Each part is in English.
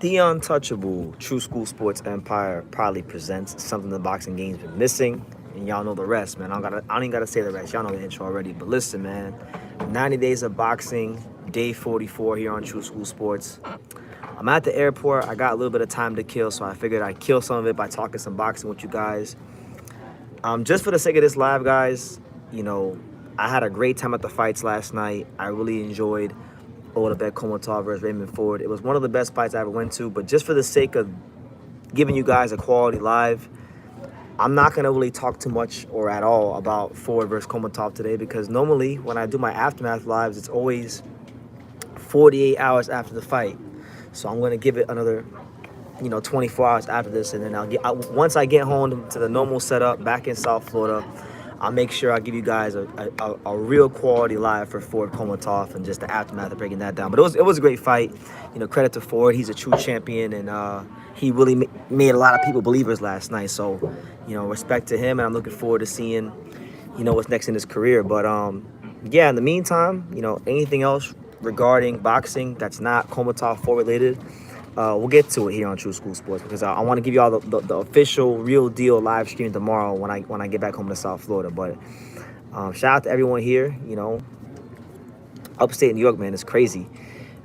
The untouchable True School Sports Empire proudly presents something the boxing game's been missing, and y'all know the rest, man. I don't even gotta say the rest. Y'all know the intro already. But listen, man, 90 days of boxing, day 44 here on True School Sports. I'm at the airport. I got a little bit of time to kill, so I figured I'd kill some of it by talking some boxing with you guys. Just for the sake of this live, guys, I had a great time at the fights last night. I really enjoyed Otabek Komatov versus Raymond Ford. It was one of the best fights I ever went to, but just for the sake of giving you guys a quality live, I'm not going to really talk too much or at all about Ford versus Komatov today, because normally when I do my aftermath lives, it's always 48 hours after the fight. So I'm going to give it another 24 hours after this, and then once I get home to the normal setup back in South Florida, I'll make sure I give you guys a real quality live for Ford Komatov and just the aftermath of breaking that down. But it was a great fight. Credit to Ford. He's a true champion, and he really made a lot of people believers last night. So, respect to him, and I'm looking forward to seeing, what's next in his career. But yeah, in the meantime, anything else regarding boxing that's not Komatov Ford related, we'll get to it here on True School Sports, because I want to give you all the official, real deal live stream tomorrow when I get back home to South Florida. But shout out to everyone here. Upstate New York, man, it's crazy.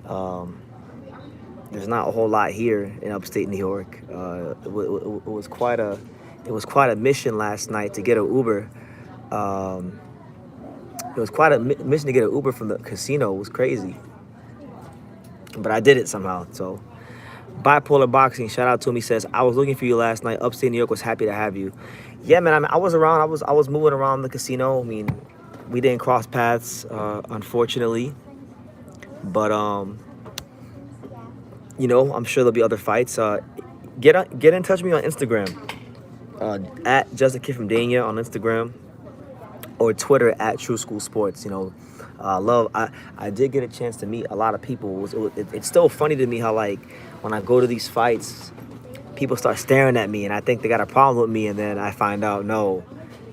There's not a whole lot here in upstate New York. It was quite a mission last night to get an Uber. It was quite a mission to get an Uber from the casino. It was crazy, but I did it somehow. So. Bipolar Boxing, shout out to him. He says, I was looking for you last night. Upstate New York was happy to have you. Yeah, man, I was around. I was moving around the casino. I mean, we didn't cross paths, unfortunately. But, I'm sure there'll be other fights. Get in touch with me on Instagram. At Just a Kid from Dania on Instagram. Or Twitter at True School Sports. I did get a chance to meet a lot of people. It's still funny to me how, like, when I go to these fights, people start staring at me, and I think they got a problem with me, and then I find out, no,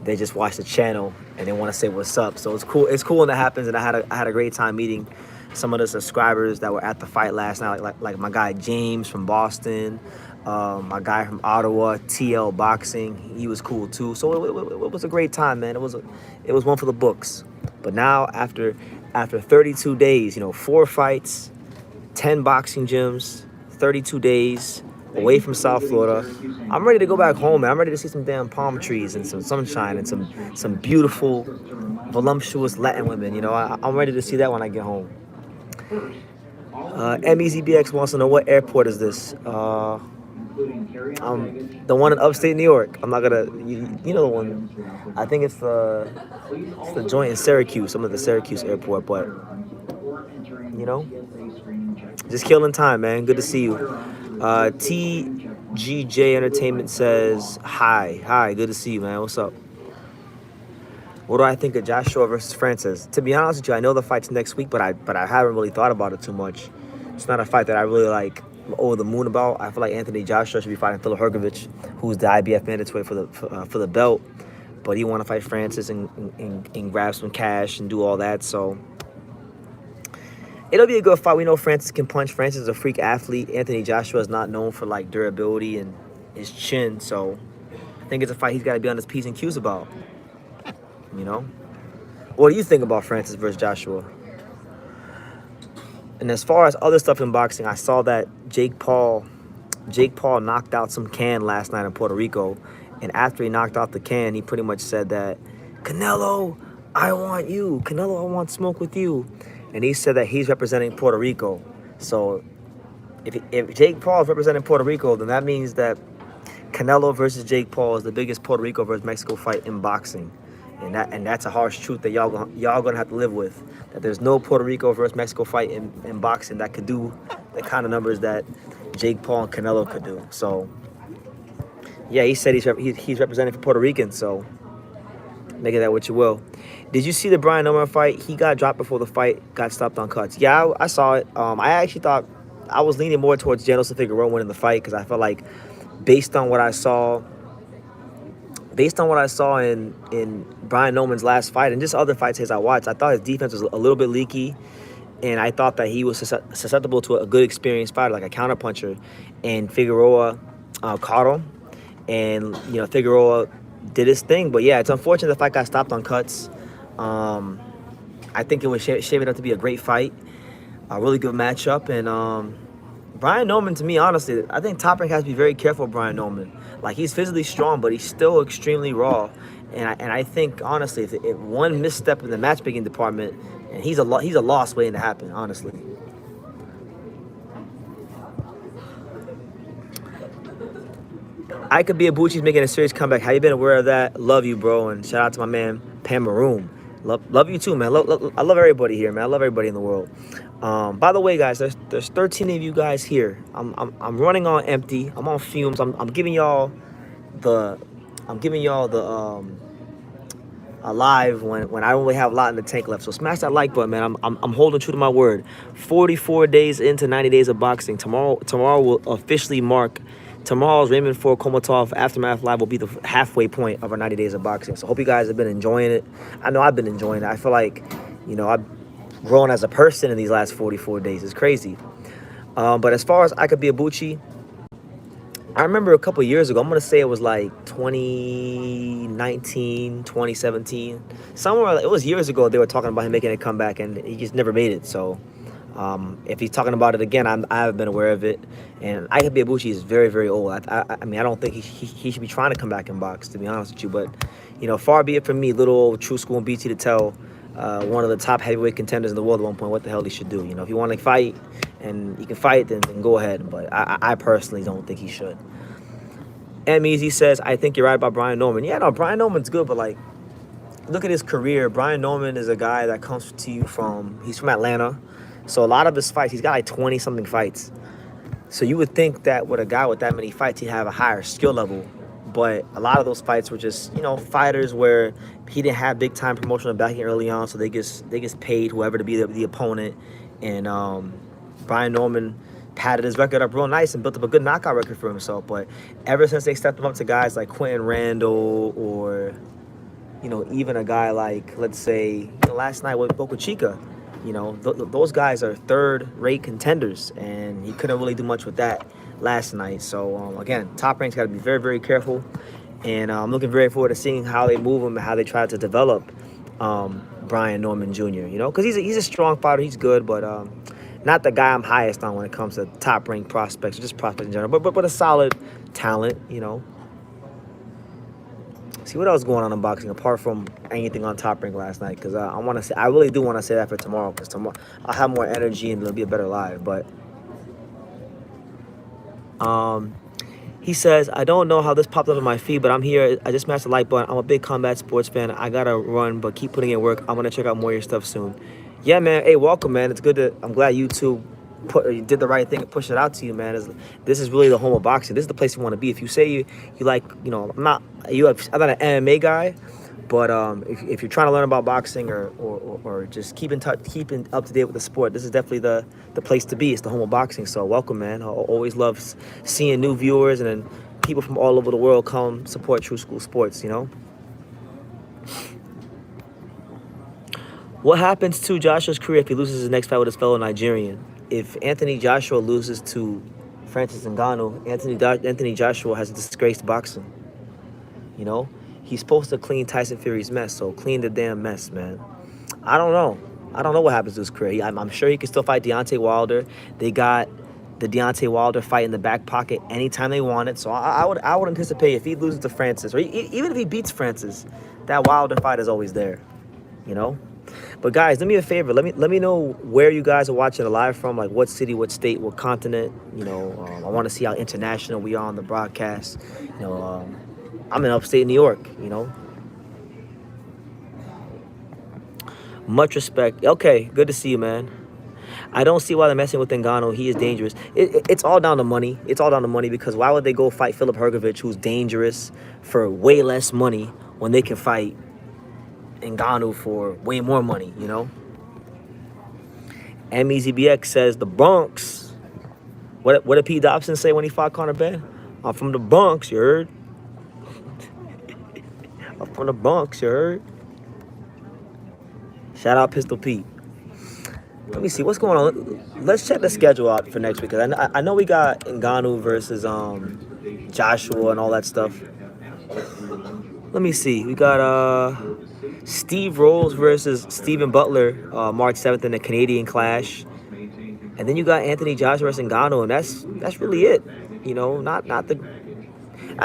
they just watch the channel, and they want to say what's up. So it's cool. It's cool when that happens, and I had a great time meeting some of the subscribers that were at the fight last night, like my guy James from Boston, my guy from Ottawa, TL Boxing. He was cool too. So it was a great time, man. It was one for the books. But now after 32 days, 4 fights, 10 boxing gyms, 32 days away from South Florida, I'm ready to go back home, man. I'm ready to see some damn palm trees and some sunshine and some beautiful, voluptuous Latin women. I'm ready to see that when I get home. MEZBX wants to know, what airport is this? The one in upstate New York. I'm not gonna, you know the one. I think it's the joint in Syracuse. I'm at the Syracuse airport, but just killing time, man. Good to see you. TGJ Entertainment says hi. Good to see you, man. What's up? What do I think of Joshua versus Francis? To be honest with you, I know the fight's next week, but I haven't really thought about it too much. It's not a fight that I really like over the moon about. I feel like Anthony Joshua should be fighting Phil Hergovich, who's the IBF mandatory for the belt, but he want to fight Francis and grab some cash and do all that. So it'll be a good fight. We know Francis can punch. Francis is a freak athlete. Anthony Joshua is not known for like durability and his chin, so I think it's a fight he's got to be on his P's and Q's about. What do you think about Francis versus Joshua? And as far as other stuff in boxing, I saw that Jake Paul knocked out some can last night in Puerto Rico, and after he knocked out the can, he pretty much said that, Canelo, I want you. Canelo, I want smoke with you. And he said that he's representing Puerto Rico. So if Jake Paul is representing Puerto Rico, then that means that Canelo versus Jake Paul is the biggest Puerto Rico versus Mexico fight in boxing. And that's a harsh truth that y'all gonna have to live with. That there's no Puerto Rico versus Mexico fight in boxing that could do the kind of numbers that Jake Paul and Canelo could do. So yeah, he said he's representing for Puerto Rican. So make of that what you will. Did you see the Brian Norman fight? He got dropped before the fight, got stopped on cuts. Yeah, I saw it. I actually thought I was leaning more towards Janelson Figueroa winning the fight, because I felt like based on what I saw in Brian Norman's last fight and just other fights as I watched, I thought his defense was a little bit leaky, and I thought that he was susceptible to a good experienced fighter, like a counterpuncher, and Figueroa caught him, and Figueroa did his thing. But yeah, it's unfortunate the fight got stopped on cuts. I think it was shaping up to be a great fight, a really good matchup, and Brian Norman, to me, honestly, I think Top Rank has to be very careful of Brian Norman. Like, he's physically strong, but he's still extremely raw. And I think, honestly, if one misstep in the matchmaking department, and he's a loss waiting to happen, honestly. I could be Abuchi's making a serious comeback. Have you been aware of that? Love you, bro. And shout out to my man, Pamaroon. Love you too, man. I love everybody here, man. I love everybody in the world. By the way, guys, there's 13 of you guys here. I'm running on empty. I'm on fumes. I'm giving y'all the alive when I only have a lot in the tank left. So smash that like button, man. I'm holding true to my word. 44 days into 90 days of boxing. Tomorrow will officially mark. Tomorrow's Raymond Ford Komatov Aftermath Live will be the halfway point of our 90 days of boxing. So hope you guys have been enjoying it. I know I've been enjoying it. I feel like, I've grown as a person in these last 44 days. It's crazy. But as far as I could be Abuchi, I remember a couple years ago, I'm going to say it was like 2019, 2017. Somewhere, it was years ago, they were talking about him making a comeback, and he just never made it. So if he's talking about it again, I haven't been aware of it. And I could be Abuchi is very, very old. I mean, I don't think he should be trying to come back in box, to be honest with you. But, far be it from me, little old True School and BT, to tell one of the top heavyweight contenders in the world at one point what the hell he should do. If you want to fight and you can fight, then go ahead. But I personally don't think he should. M Easy says, I think you're right about Brian Norman. Yeah, no, Brian Norman's good, but like, look at his career. Brian Norman is a guy that comes to you he's from Atlanta. So a lot of his fights, he's got like 20 something fights. So you would think that with a guy with that many fights, he'd have a higher skill level. But a lot of those fights were just, fighters where he didn't have big time promotional backing early on. So they just paid whoever to be the opponent. And Brian Norman padded his record up real nice and built up a good knockout record for himself. But ever since they stepped him up to guys like Quentin Randall or, even a guy like, let's say, last night with Boca Chica, those guys are third-rate contenders, and he couldn't really do much with that last night. So, again, Top Rank's got to be very, very careful. And I'm looking very forward to seeing how they move him and how they try to develop Brian Norman Jr., because he's a strong fighter. He's good, but not the guy I'm highest on when it comes to top-ranked prospects, or just prospects in general, but a solid talent, See what else going on in boxing apart from anything on Top Rank last night? Because I really do want to say that for tomorrow. Because tomorrow I'll have more energy and it'll be a better live. But he says, I don't know how this popped up in my feed, but I'm here. I just smashed the like button. I'm a big combat sports fan. I gotta run, but keep putting in work. I'm gonna check out more of your stuff soon. Yeah, man. Hey, welcome, man. It's good I'm glad YouTube did the right thing and pushed it out to you, man. This is really the home of boxing. This is the place you want to be. If you say you like, I'm not an MMA guy, but if you're trying to learn about boxing or just keeping up to date with the sport, this is definitely the place to be. It's the home of boxing. So welcome, man. I always love seeing new viewers and then people from all over the world come support True School Sports. What happens to Joshua's career if he loses his next fight with his fellow Nigerian? If Anthony Joshua loses to Francis Ngannou, Anthony Joshua has disgraced boxing. He's supposed to clean Tyson Fury's mess, so clean the damn mess, man. I don't know what happens to his career. I'm sure he can still fight Deontay Wilder. They got the Deontay Wilder fight in the back pocket anytime they want it. So I would anticipate if he loses to Francis, or even if he beats Francis, that Wilder fight is always there. But guys, do me a favor. Let me know where you guys are watching it live from, like what city, what state, what continent. I want to see how international we are on the broadcast. I'm in upstate New York. Much respect. Okay, good to see you, man. I don't see why they're messing with Ngannou. He is dangerous. It's all down to money. It's all down to money, because why would they go fight Filip Hrgovic, who's dangerous, for way less money when they can fight Ngannou for way more money, MEZBX says the Bronx. What did Pete Dobson say when he fought Conor Ben? I'm from the Bronx, you heard? I'm from the Bronx, you heard? Shout out Pistol Pete. Let me see what's going on. Let's check the schedule out for next week. Cause I know we got Ngannou versus Joshua and all that stuff. Let me see. We got Steve Rolls versus Stephen Butler March 7th in the Canadian Clash. And then you got Anthony Joshua versus Ngannou, and that's really it. You know, not the.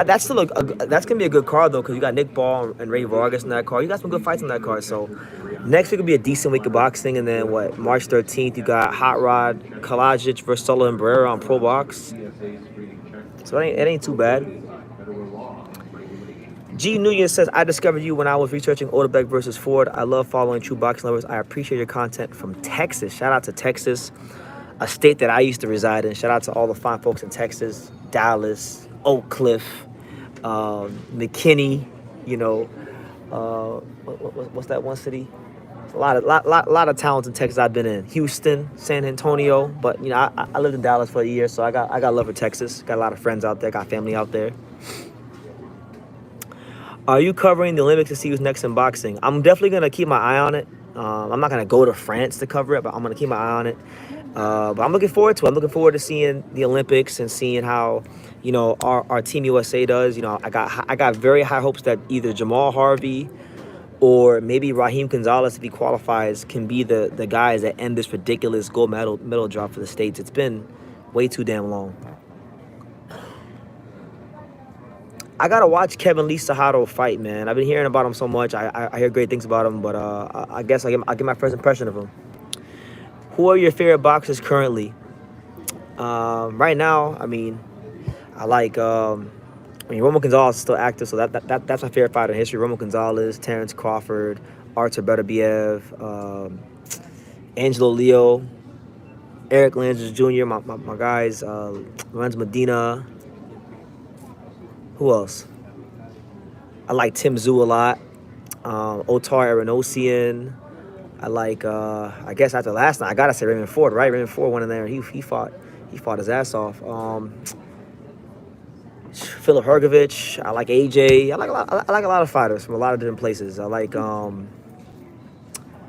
That's still that's gonna be a good card though, because you got Nick Ball and Ray Vargas in that card. You got some good fights in that card. So next week will be a decent week of boxing, and then what? March 13th, you got Hot Rod Kalajic versus Sullivan Barrera on Pro Box. So it ain't too bad. G. Nunez says, I discovered you when I was researching Odebrecht versus Ford. I love following true boxing lovers. I appreciate your content from Texas. Shout out to Texas, a state that I used to reside in. Shout out to all the fine folks in Texas, Dallas, Oak Cliff, McKinney, you know, what's that one city? A lot of towns in Texas I've been in. Houston, San Antonio, but you know, I lived in Dallas for a year, so I got love for Texas. Got a lot of friends out there, got family out there. Are you covering the Olympics to see who's next in boxing? I'm definitely gonna keep my eye on it. I'm not gonna go to France to cover it, but I'm gonna keep my eye on it. But I'm looking forward to it. I'm looking forward to seeing the Olympics and seeing how, you know, our Team USA does. You know, I got very high hopes that either Jamal Harvey or maybe Raheem Gonzalez, if he qualifies, can be the guys that end this ridiculous gold medal drop for the States. It's been way too damn long. I gotta watch Kevin Lee Sahado fight, man. I've been hearing about him so much. I hear great things about him, but I guess I'll get my first impression of him. Who are your favorite boxers currently? Right now, I mean, I like. Roman Gonzalez is still active, so that's my favorite fighter in history. Roman Gonzalez, Terrence Crawford, Artur Beterbiev, Angelo Leo, Eric Landers Jr., my guys, Lorenzo Medina. Who else? I like Tim Tszyu a lot. Otar Aronosian. I like, I guess after last night, I gotta say Raymond Ford, right? Raymond Ford went in there and he fought his ass off. Philip Hergovich. I like AJ. I like a lot of fighters from a lot of different places. I like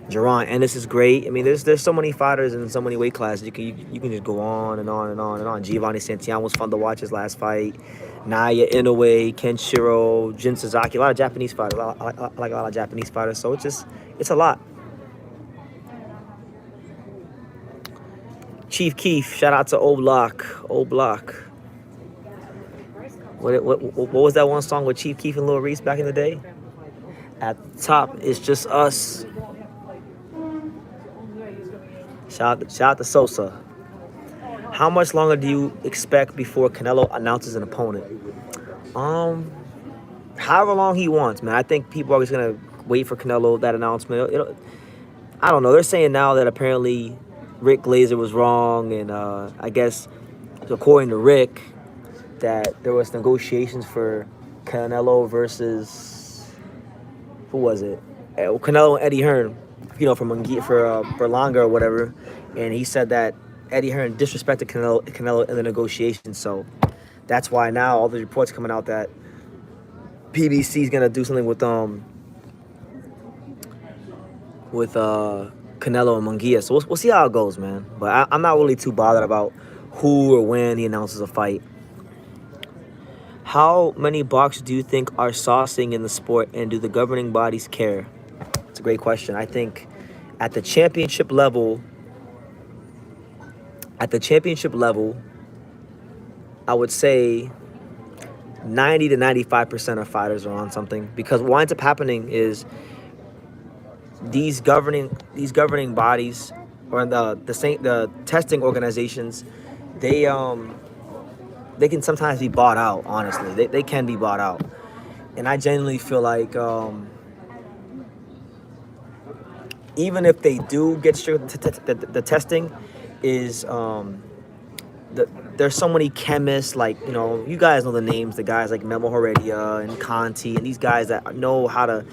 Jaron Ennis is great. I mean, there's so many fighters in so many weight classes. You can just go on and on and on and on. Giovanni Santiago was fun to watch his last fight. Naya Inoue, Kenshiro, Jin Suzaki. A lot of Japanese fighters. I like a lot of Japanese fighters. So it's a lot. Chief Keef, shout out to Old Block. What was that one song with Chief Keef and Lil Reese back in the day? At the top, it's just us. Shout out to Sosa. How much longer do you expect before Canelo announces an opponent? However long he wants, man. I think people are just gonna wait for Canelo, that announcement. I don't know. They're saying now that apparently Rick Glazer was wrong, and I guess according to Rick, that there was negotiations for Canelo versus who was it? Canelo and Eddie Hearn, you know, for Berlanga or whatever, and he said that Eddie Hearn disrespected Canelo in the negotiations. So that's why now all the reports coming out that PBC is gonna do something with Canelo and Munguia. So we'll see how it goes, man. But I'm not really too bothered about who or when he announces a fight. How many boxers do you think are saucing in the sport, and do the governing bodies care? It's a great question. I think at the championship level, I would say 90 to 95% of fighters are on something, because what winds up happening is these governing bodies or the testing organizations, they can sometimes be bought out. Honestly, they can be bought out, and I genuinely feel like even if they do get strict, the testing is there's so many chemists, like, you know, you guys know the names, the guys like Memo Heredia and Conti, and these guys that know how to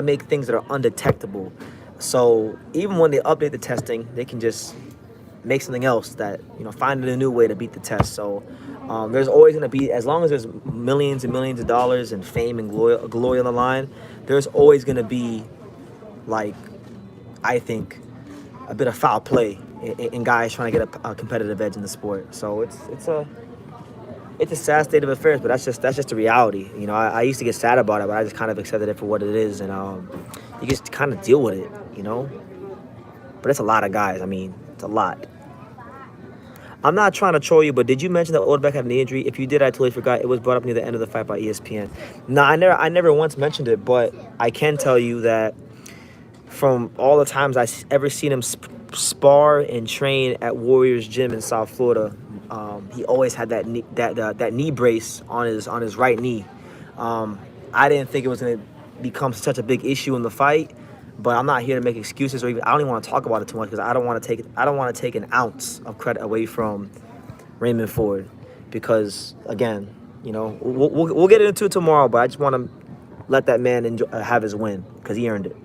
make things that are undetectable. So even when they update the testing, they can just make something else that, you know, find a new way to beat the test. So there's always going to be, as long as there's millions and millions of dollars and fame and glory on the line, there's always going to be, like, I think, a bit of foul play in guys trying to get a competitive edge in the sport. So it's a sad state of affairs, but that's just the reality. You know, I used to get sad about it, but I just kind of accepted it for what it is, and you just kind of deal with it, you know. But it's a lot of guys. I mean, it's a lot. I'm not trying to troll you, but did you mention that Odebek had a knee injury? If you did, I totally forgot. It was brought up near the end of the fight by ESPN. No, I never once mentioned it, but I can tell you that from all the times I ever seen him spar and train at Warriors Gym in South Florida, he always had that knee brace on his right knee. I didn't think it was going to become such a big issue in the fight, but I'm not here to make excuses, or even I don't even want to talk about it too much because I don't want to take an ounce of credit away from Raymond Ford, because again, you know, we'll get into it tomorrow, but I just want to let that man have his win because he earned it.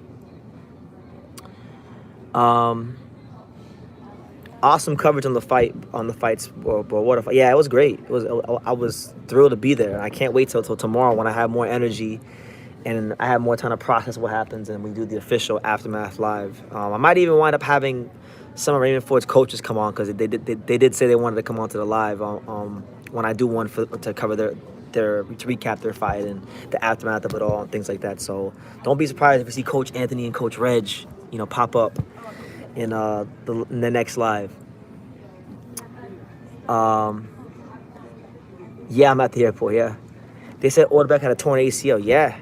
Awesome coverage on the fights. Yeah, it was great. I was thrilled to be there. I can't wait till tomorrow when I have more energy and I have more time to process what happens and we do the official Aftermath Live. I might even wind up having some of Raymond Ford's coaches come on because they did say they wanted to come on to the live when I do one to cover to recap their fight and the aftermath of it all and things like that. So don't be surprised if you see Coach Anthony and Coach Reg, you know, pop up in the next live. Yeah, I'm at the airport. Yeah, they said Odebek had a torn ACL. Yeah.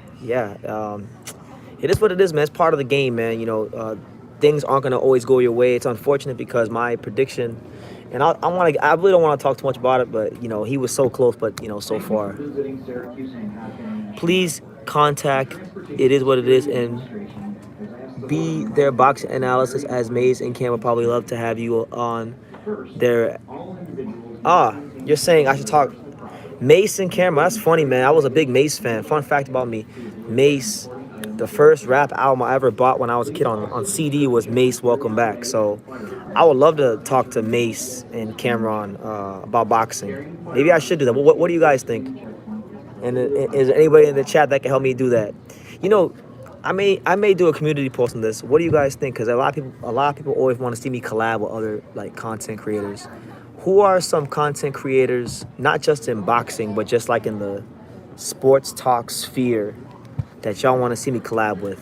It is what it is, man. It's part of the game, man. You know, things aren't gonna always go your way. It's unfortunate because my prediction, and I really don't want to talk too much about it, but you know, he was so close, but you know, so far. Please contact It Is What It Is and be their boxing analysis, as Maze and Cam would probably love to have you on their. You're saying I should talk Mace and Cameron. That's funny, man. I was a big Mace fan. Fun fact about me, Mace, the first rap album I ever bought when I was a kid on CD was Mace Welcome Back. So I would love to talk to Mace and Cameron about boxing. Maybe I should do that. What do you guys think? And is there anybody in the chat that can help me do that? You know, I may do a community post on this. What do you guys think? Because a lot of people always want to see me collab with other like content creators. Who are some content creators, not just in boxing, but just like in the sports talk sphere, that y'all want to see me collab with?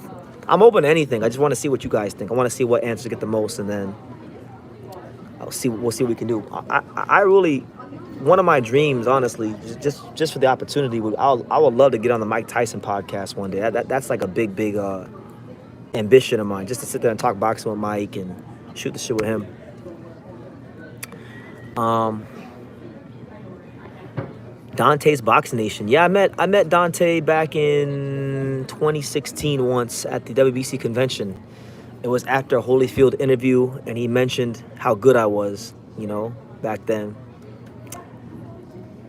I'm open to anything. I just want to see what you guys think. I want to see what answers get the most, and then we'll see what we can do. I really, one of my dreams, honestly, just for the opportunity, I would love to get on the Mike Tyson podcast one day. That's like a big ambition of mine, just to sit there and talk boxing with Mike and shoot the shit with him. Dante's Boxing Nation. Yeah, I met Dante back in 2016 once at the WBC convention. It was after a Holyfield interview, and he mentioned how good I was, you know, back then.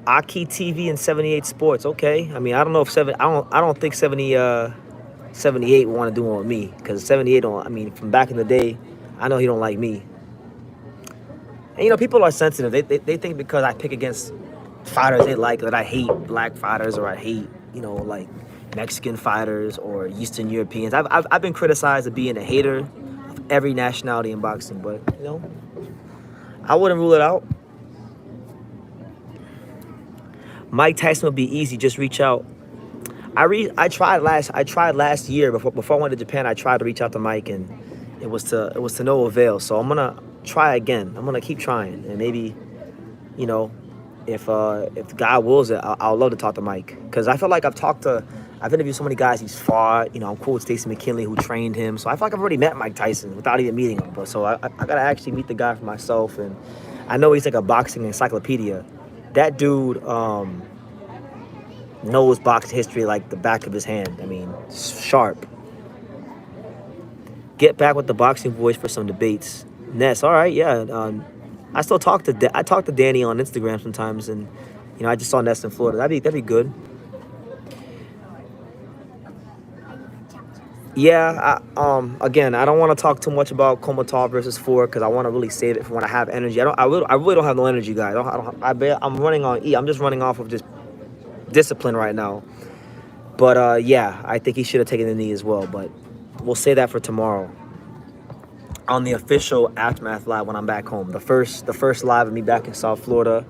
Aki TV and 78 Sports. Okay, I mean, I don't know if I don't think 78 want to do one with me, because 78 don't. I mean, from back in the day, I know he don't like me. And, you know, people are sensitive. They think because I pick against fighters they like that I hate black fighters, or I hate, you know, like Mexican fighters or Eastern Europeans. I've been criticized of being a hater of every nationality in boxing, but, you know, I wouldn't rule it out. Mike Tyson would be easy. Just reach out. I tried last year before I went to Japan. I tried to reach out to Mike, and it was to no avail. So I'm gonna try again. I'm gonna keep trying, and maybe, you know, if God wills it, I'll love to talk to Mike, because I feel like I've interviewed so many guys he's fought. You know, I'm cool with Stacey McKinley, who trained him, so I feel like I've already met Mike Tyson without even meeting him. But so I gotta actually meet the guy for myself, and I know he's like a boxing encyclopedia. That dude knows boxing history like the back of his hand. I mean, sharp. Get back with the boxing voice for some debates. Ness, all right, yeah. I still talk to Danny on Instagram sometimes, and you know, I just saw Ness in Florida. That'd be good. Yeah. Again, I don't want to talk too much about Komatov versus Ford, because I want to really save it for when I have energy. I really don't have no energy, guys. I'm running on E. I'm just running off of just discipline right now. But yeah, I think he should have taken the knee as well. But we'll say that for tomorrow. on the official Aftermath Live when I'm back home. The first live of me back in South Florida.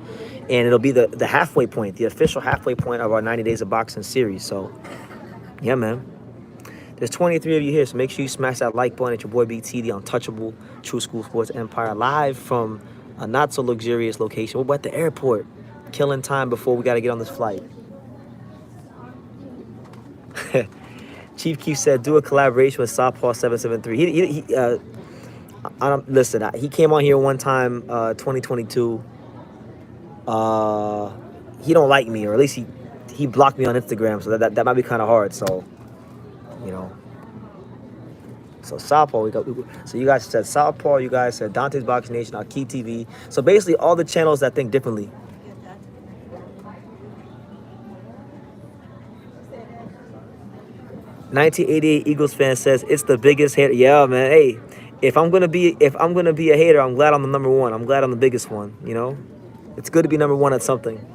And it'll be the halfway point, the official halfway point of our 90 Days of Boxing series. So, yeah, man. There's 23 of you here, so make sure you smash that like button. It's your boy BT, the untouchable True School Sports Empire, live from a not-so-luxurious location. We're at the airport, killing time before we got to get on this flight. Chief Keef said, do a collaboration with Southpaw 773. Listen, he came on here one time, 2022. He don't like me, or at least he blocked me on Instagram, so that might be kind of hard. So, you know. So Southpaw, so you guys said Southpaw, you guys said Dante's Boxing Nation, Key TV. So basically, all the channels that think differently. "1988 Eagles fan says it's the biggest hater." Yeah, man. Hey, if I'm gonna be a hater, I'm glad I'm the number one. I'm glad I'm the biggest one. You know, it's good to be number one at something.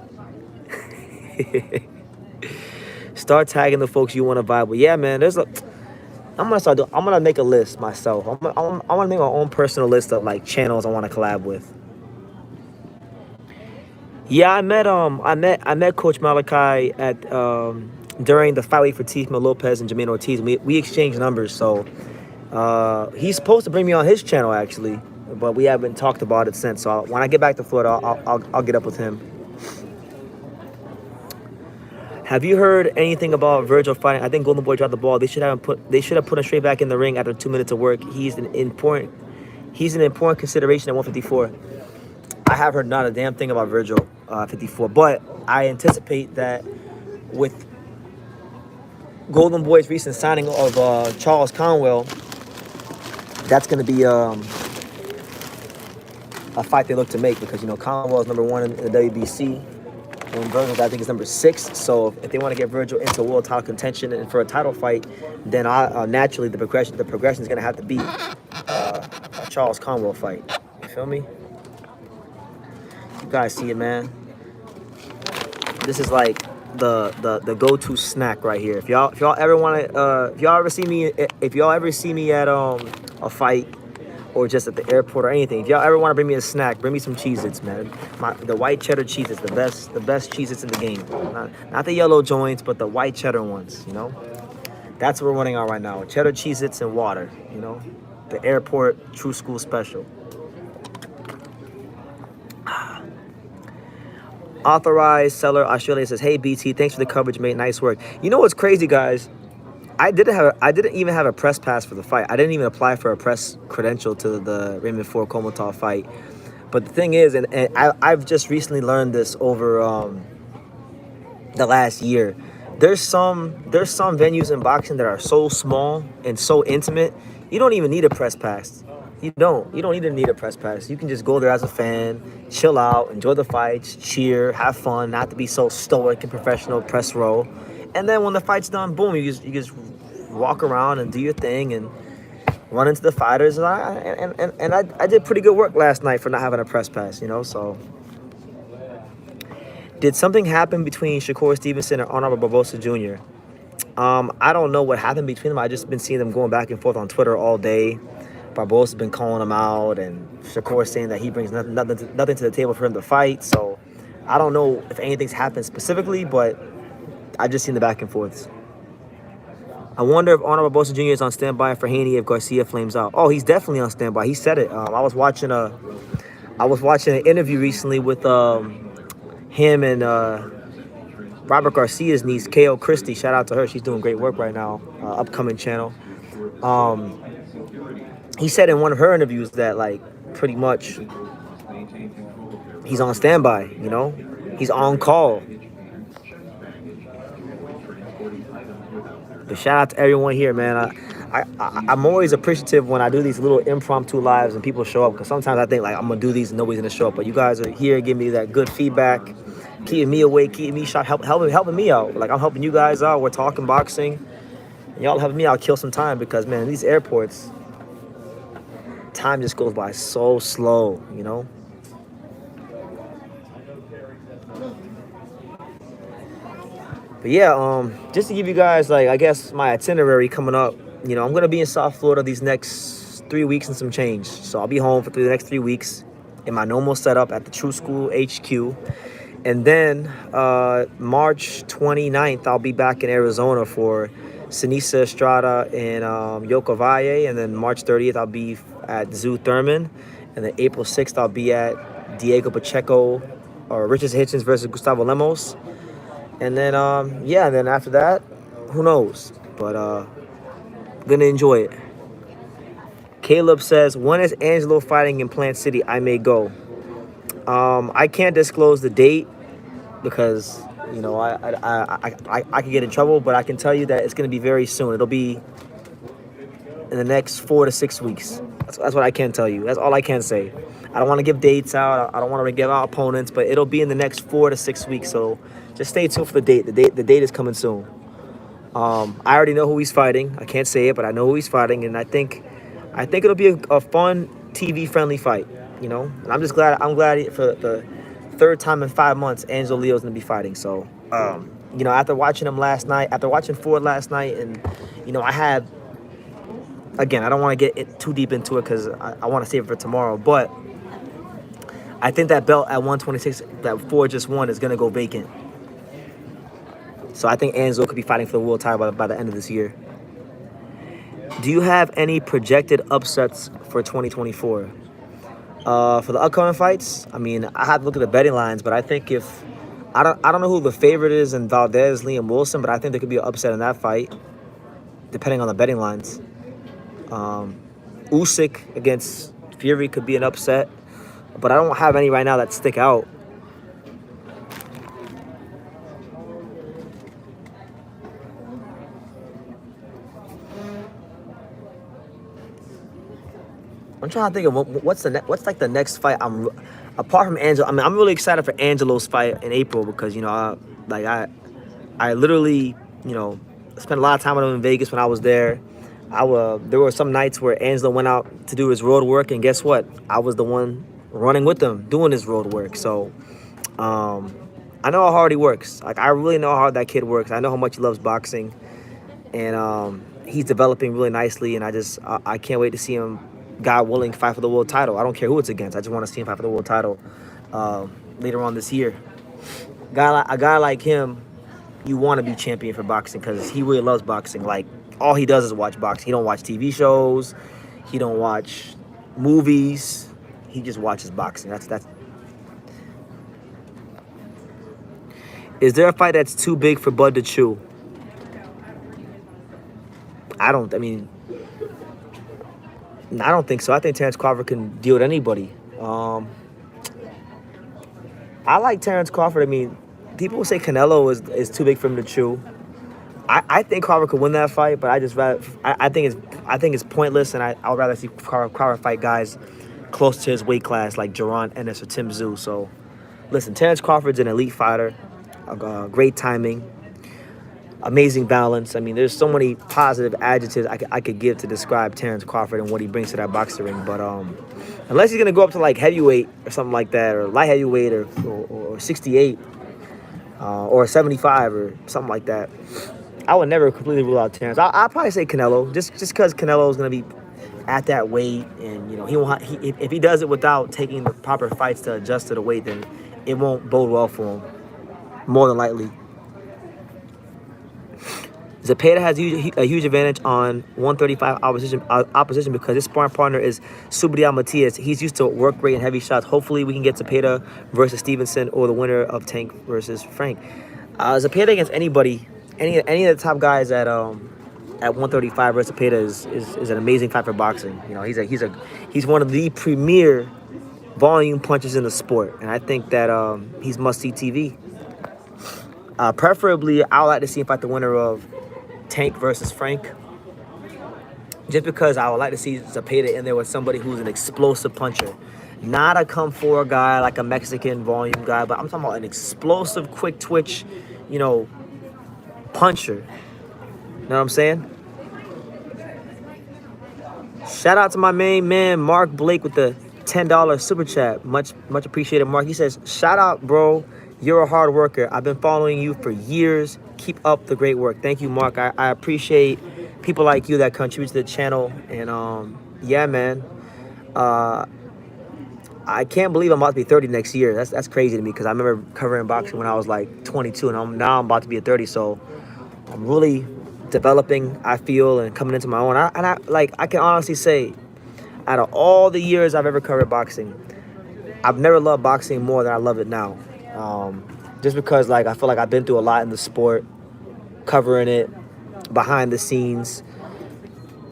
Start tagging the folks you want to vibe with. Yeah, man. I'm gonna make a list myself. I'm gonna make my own personal list of like channels I want to collab with. Yeah, I met Coach Malachi at during the fight week for Teefma Lopez and Jermaine Ortiz. We exchanged numbers, so he's supposed to bring me on his channel actually, but we haven't talked about it since. So when I get back to Florida, I'll get up with him. Have you heard anything about Virgil fighting? I think Golden Boy dropped the ball. They should have put him straight back in the ring after 2 minutes of work. He's an important consideration at 154. I have heard not a damn thing about Virgil 54, but I anticipate that with Golden Boy's recent signing of Charles Conwell, that's going to be a fight they look to make, because Conwell is number 1 in the WBC. And Virgil, I think, is number 6. So if they want to get Virgil into world title contention and for a title fight, then naturally the progression is going to have to be a Charles Conwell fight. You feel me? You guys see it, man. This is like the go-to snack right here. If y'all ever want to, if y'all ever see me at a fight, or just at the airport or anything, if y'all ever want to bring me a snack, bring me some Cheez-Its, man. The white cheddar Cheez-Its, the best Cheez-Its in the game. Not the yellow joints, but the white cheddar ones, That's what we're running on right now. Cheddar Cheez-Its and water, The airport True School special. Authorized seller Australia says, "Hey BT, thanks for the coverage, mate. Nice work." You know what's crazy, guys? I didn't even have a press pass for the fight. I didn't even apply for a press credential to the Raymond Ford Komatov fight. But the thing is, and I've just recently learned this over the last year. There's some venues in boxing that are so small and so intimate, you don't even need a press pass. You don't even need a press pass. You can just go there as a fan, chill out, enjoy the fights, cheer, have fun, not to be so stoic and professional press row. And then when the fight's done, boom, you just walk around and do your thing and run into the fighters. And I did pretty good work last night for not having a press pass, so. Did something happen between Shakur Stevenson and Honorable Barbosa Jr.? I don't know what happened between them. I just been seeing them going back and forth on Twitter all day. Barbosa's been calling him out, and Shakur saying that he brings nothing to the table for him to fight. So I don't know if anything's happened specifically, but I've just seen the back and forths. I wonder if Arnold Barbosa Jr. is on standby for Haney if Garcia flames out. Oh, he's definitely on standby. He said it. I was watching an interview recently with him and Robert Garcia's niece, K.O. Christie. Shout out to her. She's doing great work right now. Upcoming channel. He said in one of her interviews that, like, pretty much he's on standby, He's on call. But shout out to everyone here, man. I'm always appreciative when I do these little impromptu lives and people show up, because sometimes I think, like, I'm going to do these and nobody's going to show up. But you guys are here giving me that good feedback, keeping me awake, keeping me sharp, helping me out. Like, I'm helping you guys out. We're talking boxing. And y'all helping me out kill some time, because, man, these airports, time just goes by so slow, But yeah, just to give you guys, like, I guess my itinerary coming up, I'm going to be in South Florida these next 3 weeks and some change. So I'll be home for the next 3 weeks in my normal setup at the True School HQ. And then March 29th, I'll be back in Arizona for Sinisa Estrada and Yoko Valle. And then March 30th, I'll be at Zoo Thurman. And then April 6th, I'll be at Diego Pacheco or Richard Hitchens versus Gustavo Lemos. And then, yeah, and then after that, who knows? But gonna enjoy it. Caleb says, when is Angelo fighting in Plant City? I may go. I can't disclose the date because, you know, I could get in trouble, but I can tell you that it's going to be very soon. It'll be in the next 4 to 6 weeks. That's what I can tell you. That's all I can say. I don't want to give dates out. I don't want to give out opponents, but it'll be in the next 4 to 6 weeks. So just stay tuned for the date. The date is coming soon. I already know who he's fighting. I can't say it, but I know who he's fighting, and I think it'll be a fun TV-friendly fight. You know, and I'm glad for the third time in 5 months, Angelo Leo's gonna be fighting. So, you know, after watching him last night, after watching Ford last night, and you know, I don't want to get too deep into it because I want to save it for tomorrow. But I think that belt at 126 that Ford just won is gonna go vacant. So I think Angelo could be fighting for the world title by the end of this year. Do you have any projected upsets for 2024? For the upcoming fights, I mean, I have to look at the betting lines, but I think I don't know who the favorite is in Valdez, Liam Wilson, but I think there could be an upset in that fight, depending on the betting lines. Usyk against Fury could be an upset, but I don't have any right now that stick out. I'm trying to think of what's like the next fight. Apart from Angelo. I mean, I'm really excited for Angelo's fight in April because, you know, I literally, you know, spent a lot of time with him in Vegas when I was there. There were some nights where Angelo went out to do his road work, and guess what? I was the one running with him doing his road work. So I know how hard he works. Like, I really know how hard that kid works. I know how much he loves boxing, and he's developing really nicely. And I can't wait to see him, God willing, fight for the world title. I don't care who it's against. I just want to see him fight for the world title later on this year. A guy like him, you want to be champion for boxing because he really loves boxing. Like, all he does is watch boxing. He don't watch TV shows. He don't watch movies. He just watches boxing. That's. Is there a fight that's too big for Bud to chew? I don't think so. I think Terrence Crawford can deal with anybody. I like Terrence Crawford. I mean, people will say Canelo is too big for him to chew. I think Crawford could win that fight, but I think it's pointless, and I would rather see Crawford fight guys close to his weight class like Jaron Ennis or Tim Tszyu. So, listen, Terrence Crawford's an elite fighter, great timing, amazing balance. I mean, there's so many positive adjectives I could give to describe Terrence Crawford and what he brings to that boxing ring. But unless he's gonna go up to like heavyweight or something like that, or light heavyweight or 68 or 75 or something like that, I would never completely rule out Terrence. I'll probably say Canelo, just because Canelo is gonna be at that weight, and you know if he does it without taking the proper fights to adjust to the weight, then it won't bode well for him, more than likely. Zepeda has a huge advantage on 135 opposition because his sparring partner is Subriel Matias. He's used to work rate and heavy shots. Hopefully, we can get Zepeda versus Stevenson or the winner of Tank versus Frank. Zepeda against anybody, any of the top guys at 135 versus Zepeda is an amazing fight for boxing. You know, he's one of the premier volume punchers in the sport, and I think that he's must-see TV. Preferably, I would like to see him fight the winner of Tank versus Frank, just because I would like to see Zepeda in there with somebody who's an explosive puncher, not a come forward guy like a Mexican volume guy, but I'm talking about an explosive, quick twitch, you know, puncher. You know what I'm saying? Shout out to my main man Mark Blake with the $10 super chat. Much appreciated, Mark. He says, shout out, bro. You're a hard worker. I've been following you for years. Keep up the great work. Thank you, Mark. I appreciate people like you that contribute to the channel, and Yeah, man. Uh, I can't believe I'm about to be 30 next year. That's crazy to me because I remember covering boxing when I was like 22, and now I'm about to be at 30. So I'm really developing, I feel, and coming into my own. I can honestly say, out of all the years I've ever covered boxing, I've never loved boxing more than I love it now. Um, just because like I feel like I've been through a lot in the sport, covering it, behind the scenes,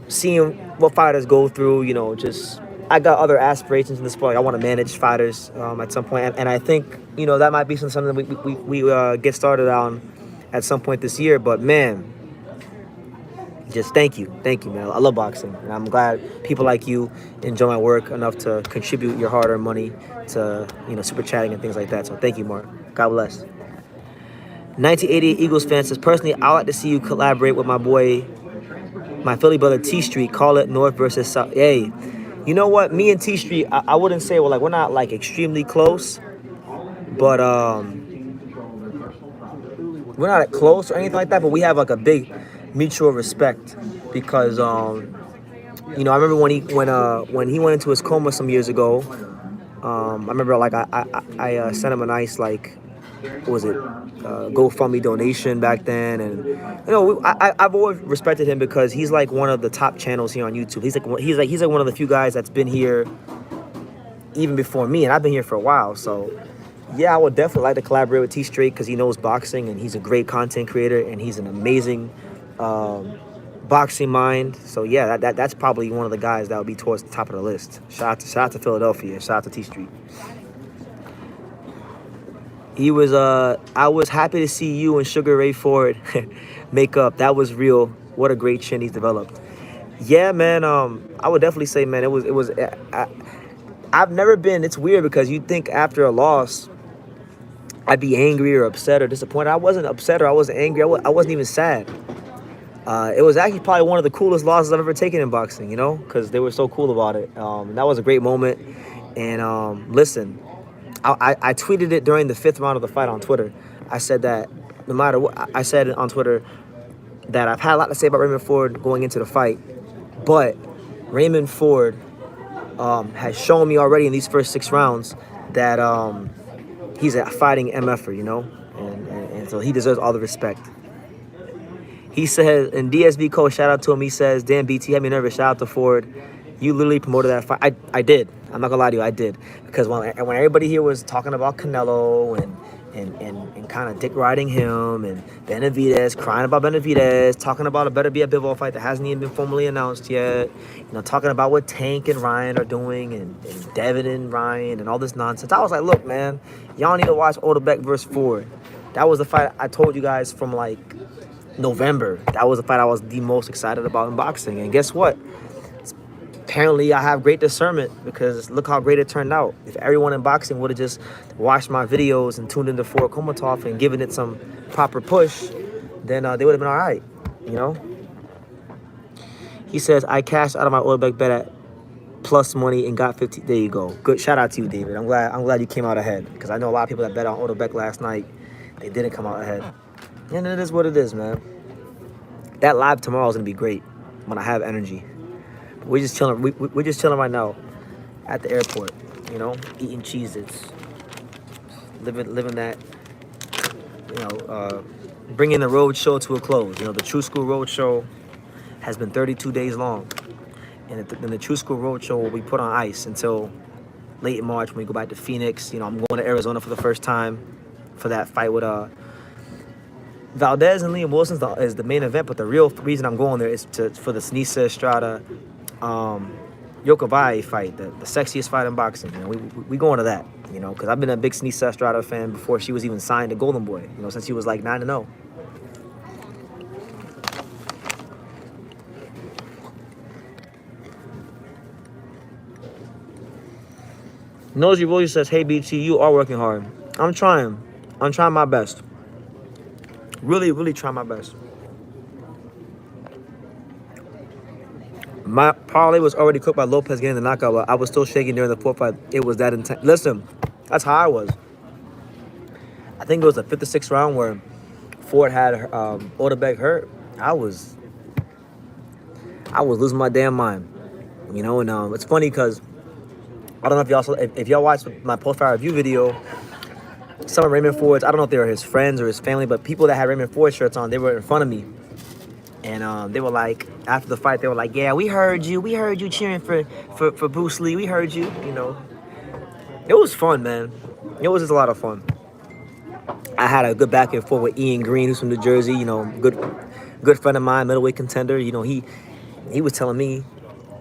seeing what fighters go through. Just I got other aspirations in the sport. Like I want to manage fighters at some point, and I think that might be something we get started on at some point this year. But man, just thank you, man. I love boxing, and I'm glad people like you enjoy my work enough to contribute your hard-earned money to super chatting and things like that. So thank you, Mark. God bless. 1988 Eagles fan says, personally, I like to see you collaborate with my boy, my Philly brother T Street. Call it North versus South. Hey, you know what? Me and T Street, I wouldn't say we're not like extremely close, but we're not close or anything like that. But we have like a big mutual respect because I remember when he went into his coma some years ago. I remember like I sent him a nice like what was it GoFundMe donation back then, and I've always respected him because he's like one of the top channels here on YouTube. He's like one of the few guys that's been here even before me, and I've been here for a while. So yeah, I would definitely like to collaborate with T Straight because he knows boxing and he's a great content creator and he's an amazing boxing mind. So yeah, that's probably one of the guys that would be towards the top of the list. Shout out to Philadelphia. Shout out to T Street. I was happy to see you and Sugar Ray Ford make up. That was real. What a great chin he's developed. Yeah, man. I would definitely say, man, I've never been. It's weird because you think after a loss, I'd be angry or upset or disappointed. I wasn't upset or I wasn't angry. I wasn't even sad. It was actually probably one of the coolest losses I've ever taken in boxing, because they were so cool about it. That was a great moment. And listen, I tweeted it during the 5th round of the fight on Twitter. I said that no matter what, I said on Twitter that I've had a lot to say about Raymond Ford going into the fight, but Raymond Ford has shown me already in these first 6 rounds that he's a fighting MFer, and so he deserves all the respect. He says, and DSB coach, shout out to him. He says, damn, BT had me nervous. Shout out to Ford. You literally promoted that fight. I did. I'm not gonna lie to you, I did. Because when everybody here was talking about Canelo and kind of dick riding him and Benavidez, crying about Benavidez, talking about a better be a Bivol fight that hasn't even been formally announced yet, talking about what Tank and Ryan are doing and Devin and Ryan and all this nonsense. I was like, look, man, y'all need to watch Odebek versus Ford. That was the fight I told you guys from like November. That was the fight I was the most excited about in boxing. And guess what? Apparently, I have great discernment because look how great it turned out. If everyone in boxing would have just watched my videos and tuned into Ford Komatov and given it some proper push, then they would have been all right, He says, I cashed out of my Odebek bet at plus money and got 50. There you go. Good. Shout out to you, David. I'm glad you came out ahead because I know a lot of people that bet on Odebek last night, they didn't come out ahead. And it is what it is, man. That live tomorrow is going to be great when I have energy. We're just chilling. We're just chilling right now at the airport, eating Cheez-Its, living that, bringing the road show to a close. The True School Road Show has been 32 days long, and the True School Road Show will be put on ice until late March when we go back to Phoenix. I'm going to Arizona for the first time for that fight with Valdez and Liam Wilson is the main event, but the real reason I'm going there is for the Sinisa Estrada Yokobai fight, the sexiest fight in boxing. We going to that, because I've been a big Sinisa Estrada fan before she was even signed to Golden Boy, since she was like 9-0. Nosy Williams says, hey BT, you are working hard. I'm trying my best. Really, really trying my best. My parlay was already cooked by Lopez getting the knockout, but I was still shaking during the 4th fight. It was that intense. Listen, that's how I was. I think it was the 5th or 6th round where Ford had Odebek hurt. I was losing my damn mind. You know, and it's funny because I don't know if y'all saw, if y'all watched my post-fight review video, some of Raymond Ford's, I don't know if they were his friends or his family, but people that had Raymond Ford shirts on, they were in front of me. And they were like, after the fight, they were like, yeah, we heard you cheering for Bruce Lee. We heard you, you know. It was fun, man. It was just a lot of fun. I had a good back and forth with Ian Green, who's from New Jersey, you know, good friend of mine, middleweight contender. You know, he was telling me,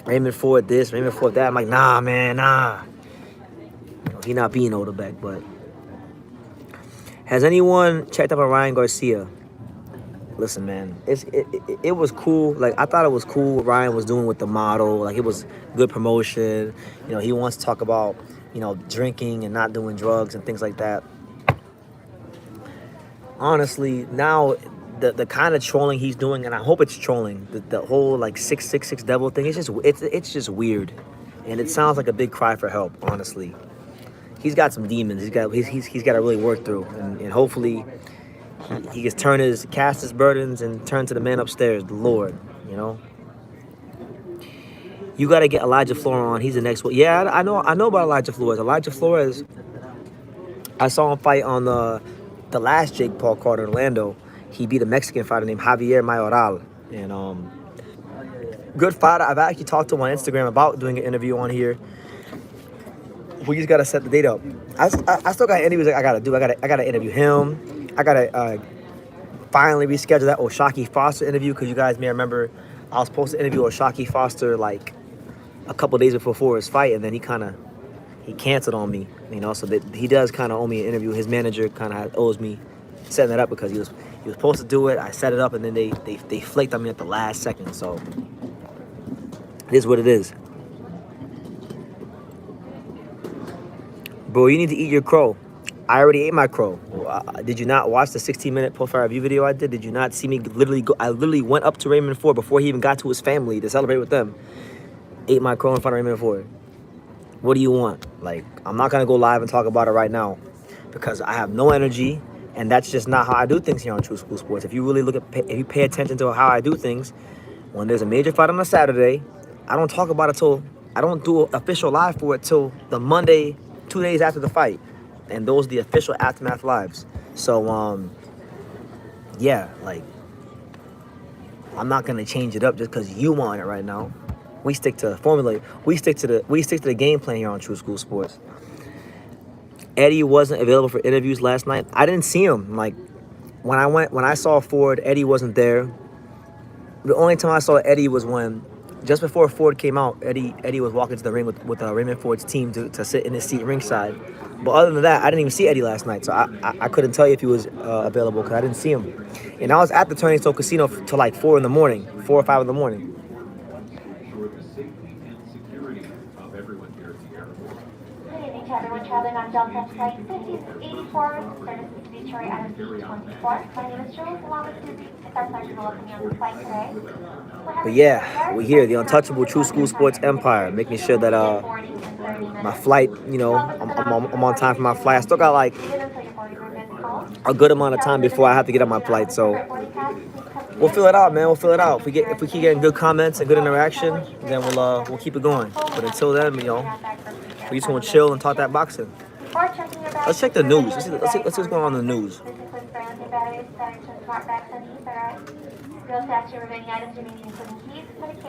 Raymond Ford this, Raymond Ford that. I'm like, nah, man, nah. You know, he not being older back, but. Has anyone checked up on Ryan Garcia? Listen, man, it was cool. Like, I thought it was cool what Ryan was doing with the model. Like, it was good promotion. You know, he wants to talk about, you know, drinking and not doing drugs and things like that. Honestly, now the kind of trolling he's doing, and I hope it's trolling, the whole like 666 devil thing, it's just weird, and it sounds like a big cry for help. Honestly, he's got some demons. He's got to really work through, and hopefully he can cast his burdens and turn to the man upstairs, the Lord. You know, you got to get Elijah Flores on. He's the next one. Yeah, I know about Elijah Flores. Elijah Flores, I saw him fight on the last Jake Paul card in Orlando. He beat a Mexican fighter named Javier Mayoral. And good fighter. I've actually talked to him on Instagram about doing an interview on here. We just gotta set the date up. I still got interviews I gotta do. I gotta interview him. I gotta finally reschedule that Oshaki Foster interview, because you guys may remember I was supposed to interview Oshaki Foster like a couple days before his fight, and then he canceled on me, you know. So that he does kind of owe me an interview. His manager kind of owes me setting that up, because he was supposed to do it. I set it up, and then they flaked on me at the last second. So it is what it is. Bro, you need to eat your crow. I already ate my crow. Did you not watch the 16-minute post-fight review video I did? Did you not see me literally go? I literally went up to Raymond Ford before he even got to his family to celebrate with them. Ate my crow in front of Raymond Ford. What do you want? Like, I'm not going to go live and talk about it right now because I have no energy, and that's just not how I do things here on True School Sports. If you really if you pay attention to how I do things, when there's a major fight on a Saturday, I don't talk about it I don't do an official live for it till the Monday, 2 days after the fight. And those are the official Aftermath lives. So, yeah, like, I'm not going to change it up just because you want it right now. We stick to formula. We stick to the game plan here on True School Sports. Eddie wasn't available for interviews last night. I didn't see him. Like, when I saw Ford, Eddie wasn't there. The only time I saw Eddie was when, just before Ford came out, Eddie was walking to the ring with Raymond Ford's team to sit in his seat ringside. But other than that, I didn't even see Eddie last night, so I couldn't tell you if he was available because I didn't see him. And I was at the Turning Stone Casino till like 4 or 5 in the morning. Everyone traveling on Delta Flight 5084, service to Detroit out of D24. My name is Jules, along with Susie. It's our pleasure to welcome you on the flight today. But yeah, we're here, the untouchable True School Sports Empire, making sure that my flight, you know, I'm on time for my flight. I still got like a good amount of time before I have to get on my flight, so we'll fill it out, man. We'll fill it out. If we keep getting good comments and good interaction, then we'll keep it going. But until then, you know, we just want to chill and talk that boxing. Let's check the news. Let's see what's going on in the news.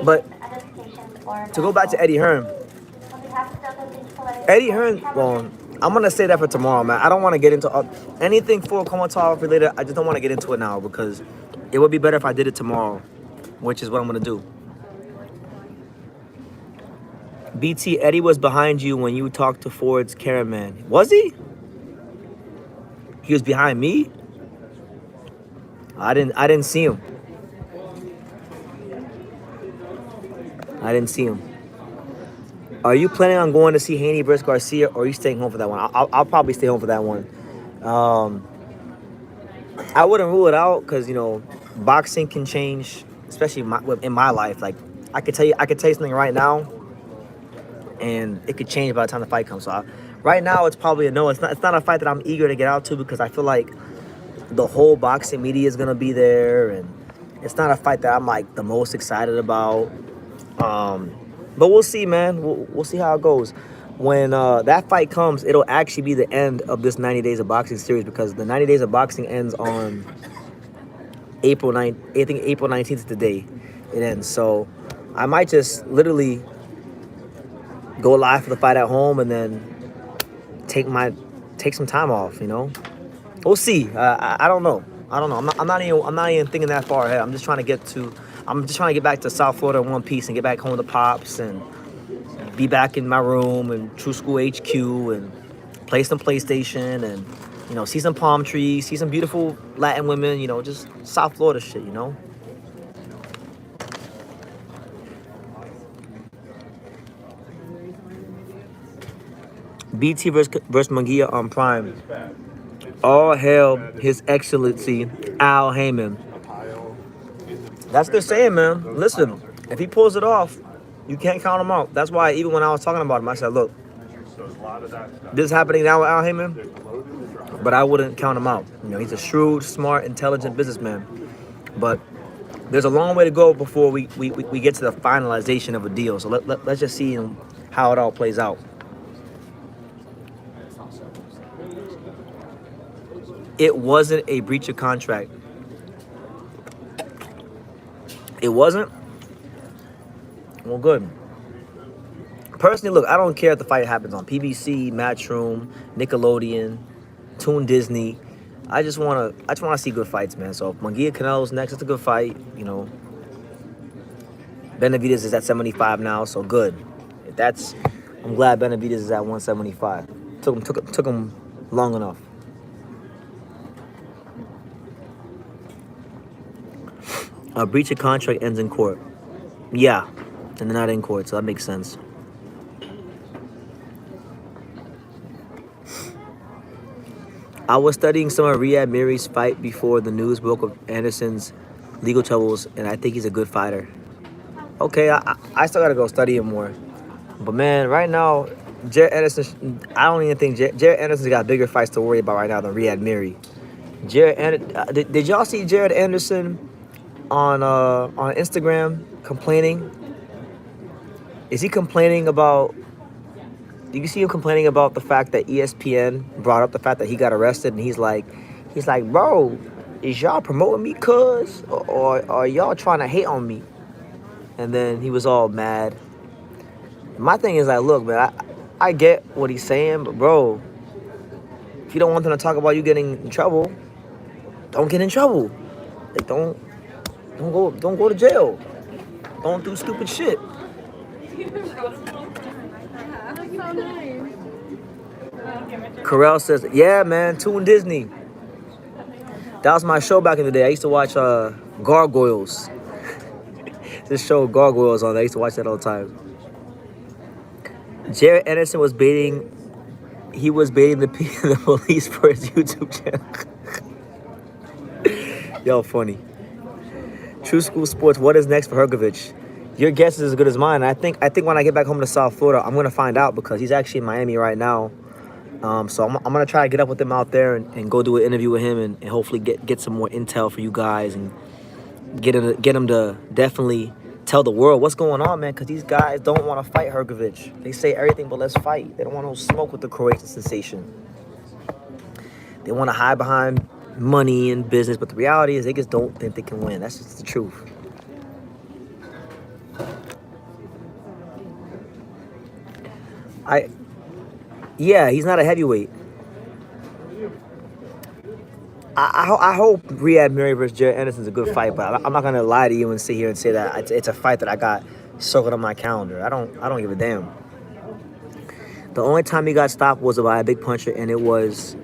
But to go back to Eddie Hearn, well, I'm going to say that for tomorrow, man. I don't want to get into anything for Komatov related. I just don't want to get into it now because it would be better if I did it tomorrow, which is what I'm going to do. BT, Eddie was behind you when you talked to Ford's cameraman. Was he? He was behind me? I didn't see him. I didn't see him. Are you planning on going to see Haney versus Garcia, or are you staying home for that one? I'll probably stay home for that one. I wouldn't rule it out because, you know, boxing can change, especially in my life. Like, I could tell you something right now, and it could change by the time the fight comes. So right now, it's probably a no. It's not a fight that I'm eager to get out to because I feel like the whole boxing media is gonna be there, and it's not a fight that I'm like the most excited about. But we'll see, man. We'll see how it goes. When that fight comes, it'll actually be the end of this 90 Days of Boxing series because the 90 Days of Boxing ends on April 9th. I think April 19th is the day it ends. So I might just literally go live for the fight at home and then take some time off. We'll see. I don't know. I'm not even thinking that far ahead. I'm just trying to get back to South Florida in one piece and get back home to Pops and be back in my room and True School HQ and play some PlayStation and see some palm trees, see some beautiful Latin women, just South Florida shit, BT versus Munguia on Prime. All hail His Excellency Al Heyman. That's good saying, man. Listen, if he pulls it off, you can't count him out. That's why even when I was talking about him, I said, look, this is happening now with Al Heyman, but I wouldn't count him out. He's a shrewd, smart, intelligent businessman. But there's a long way to go before we get to the finalization of a deal. So let's just see how it all plays out. It wasn't a breach of contract. It wasn't? Well, good. Personally, look, I don't care if the fight happens on PBC, Matchroom, Nickelodeon, Toon Disney. I just want to see good fights, man. So if Munguia Canelo's next, it's a good fight. Benavidez is at 75 now, so good. I'm glad Benavidez is at 175. Took him long enough. A breach of contract ends in court. Yeah, and they're not in court, so that makes sense. I was studying some of Riyad Miri's fight before the news broke of Anderson's legal troubles, and I think he's a good fighter. Okay, I still gotta go study him more. But man, right now, Jared Anderson, I don't even think Jared Anderson's got bigger fights to worry about right now than Riyad Miri. Did y'all see Jared Anderson on Instagram complaining? Is he complaining about? Do you see him complaining about the fact that ESPN brought up the fact that he got arrested, and he's like, bro, is y'all promoting me, cuz, or are y'all trying to hate on me? And then he was all mad. My thing is like, look, man, I get what he's saying, but bro, if you don't want them to talk about you getting in trouble, don't get in trouble. Like, don't go to jail. Don't do stupid shit. Carell says, yeah, man, Toon Disney. That was my show back in the day. I used to watch Gargoyles. This show, Gargoyles, on there. I used to watch that all the time. Jared Anderson was baiting. He was baiting the police for his YouTube channel. Yo, funny. True School Sports, what is next for Hergovich? Your guess is as good as mine. I think when I get back home to South Florida, I'm gonna find out because he's actually in Miami right now. So I'm gonna try to get up with him out there and go do an interview with him and hopefully get some more intel for you guys and get him to definitely tell the world what's going on, man. Because these guys don't want to fight Hergovich. They say everything but let's fight. They don't want no smoke with the Croatian sensation. They want to hide behind money and business, but the reality is they just don't think they can win. That's just the truth. Yeah, he's not a heavyweight. I hope Riyad Miri versus Jared Anderson's a good fight, but I'm not gonna lie to you and sit here and say that it's a fight that I got circled on my calendar. I don't give a damn. The only time he got stopped was by a big puncher, and it was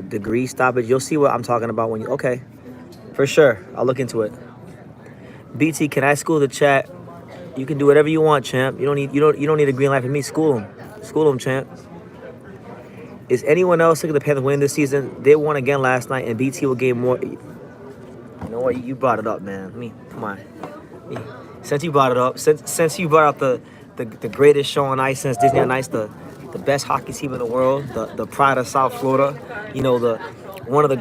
degree stoppage. You'll see what I'm talking about when you. Okay, for sure. I'll look into it. BT, can I school the chat? You can do whatever you want, champ. You don't need a green light from me. School him, champ. Is anyone else thinking the Panthers win this season? They won again last night, and BT will gain more. You know what? You brought it up, man. Come on. Since you brought it up, since you brought up the greatest show on ice since Disney on Ice, the best hockey team in the world, the pride of South Florida. One of the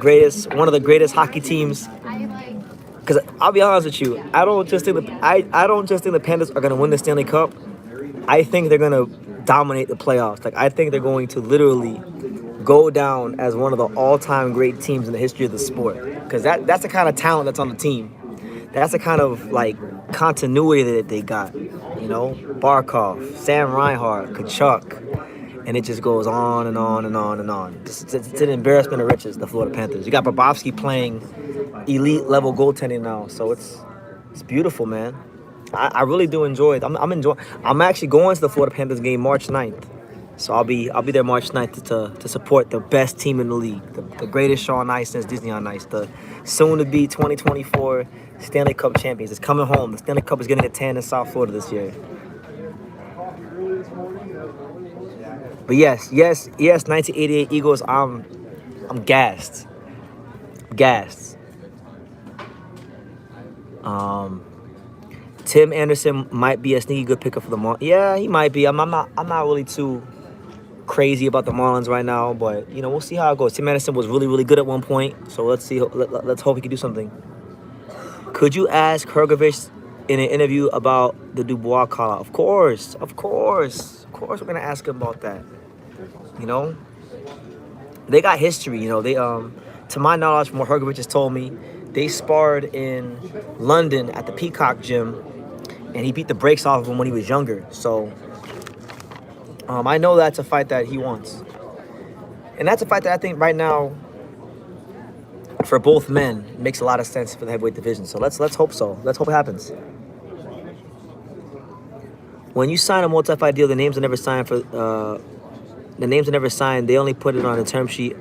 greatest hockey teams Because I'll be honest with you, I don't just think the Panthers are gonna win the Stanley Cup. I think they're gonna dominate the playoffs. Like I think they're going to literally go down as one of the all-time great teams in the history of the sport. Because that's the kind of talent that's on the team. That's the kind of like continuity that they got. You know, Barkov, Sam Reinhart, Kachuk, and it just goes on and on and on and on. It's an embarrassment of riches, the Florida Panthers. You got Bobrovsky playing elite level goaltending now, so it's beautiful, man. I really do enjoy it. I'm enjoying. I'm actually going to the Florida Panthers game March 9th. So I'll be there March 9th to support the best team in the league, the greatest show on ice since Disney on Ice, the soon-to-be 2024 Stanley Cup champions. It's coming home. The Stanley Cup is getting a tan in South Florida this year. But yes, 1988 Eagles. I'm gassed. Tim Anderson might be a sneaky good pickup for the Marlins. Yeah, he might be. I'm not really too crazy about the Marlins right now, but you know, we'll see how it goes. Tim Anderson was really good at one point, so let's see. Let's hope he can do something. Could you ask Hergovich in an interview about the Dubois call-out? Of course, we're gonna ask him about that. You know, they got history. You know, they to my knowledge, from what Hergovich has told me, they sparred in London at the Peacock Gym, and he beat the brakes off of him when he was younger. So I know that's a fight that he wants. And that's a fight that I think right now, for both men, makes a lot of sense for the heavyweight division. So let's hope so. Let's hope it happens. When you sign a multi-fight deal, the names are never signed. They only put it on a term sheet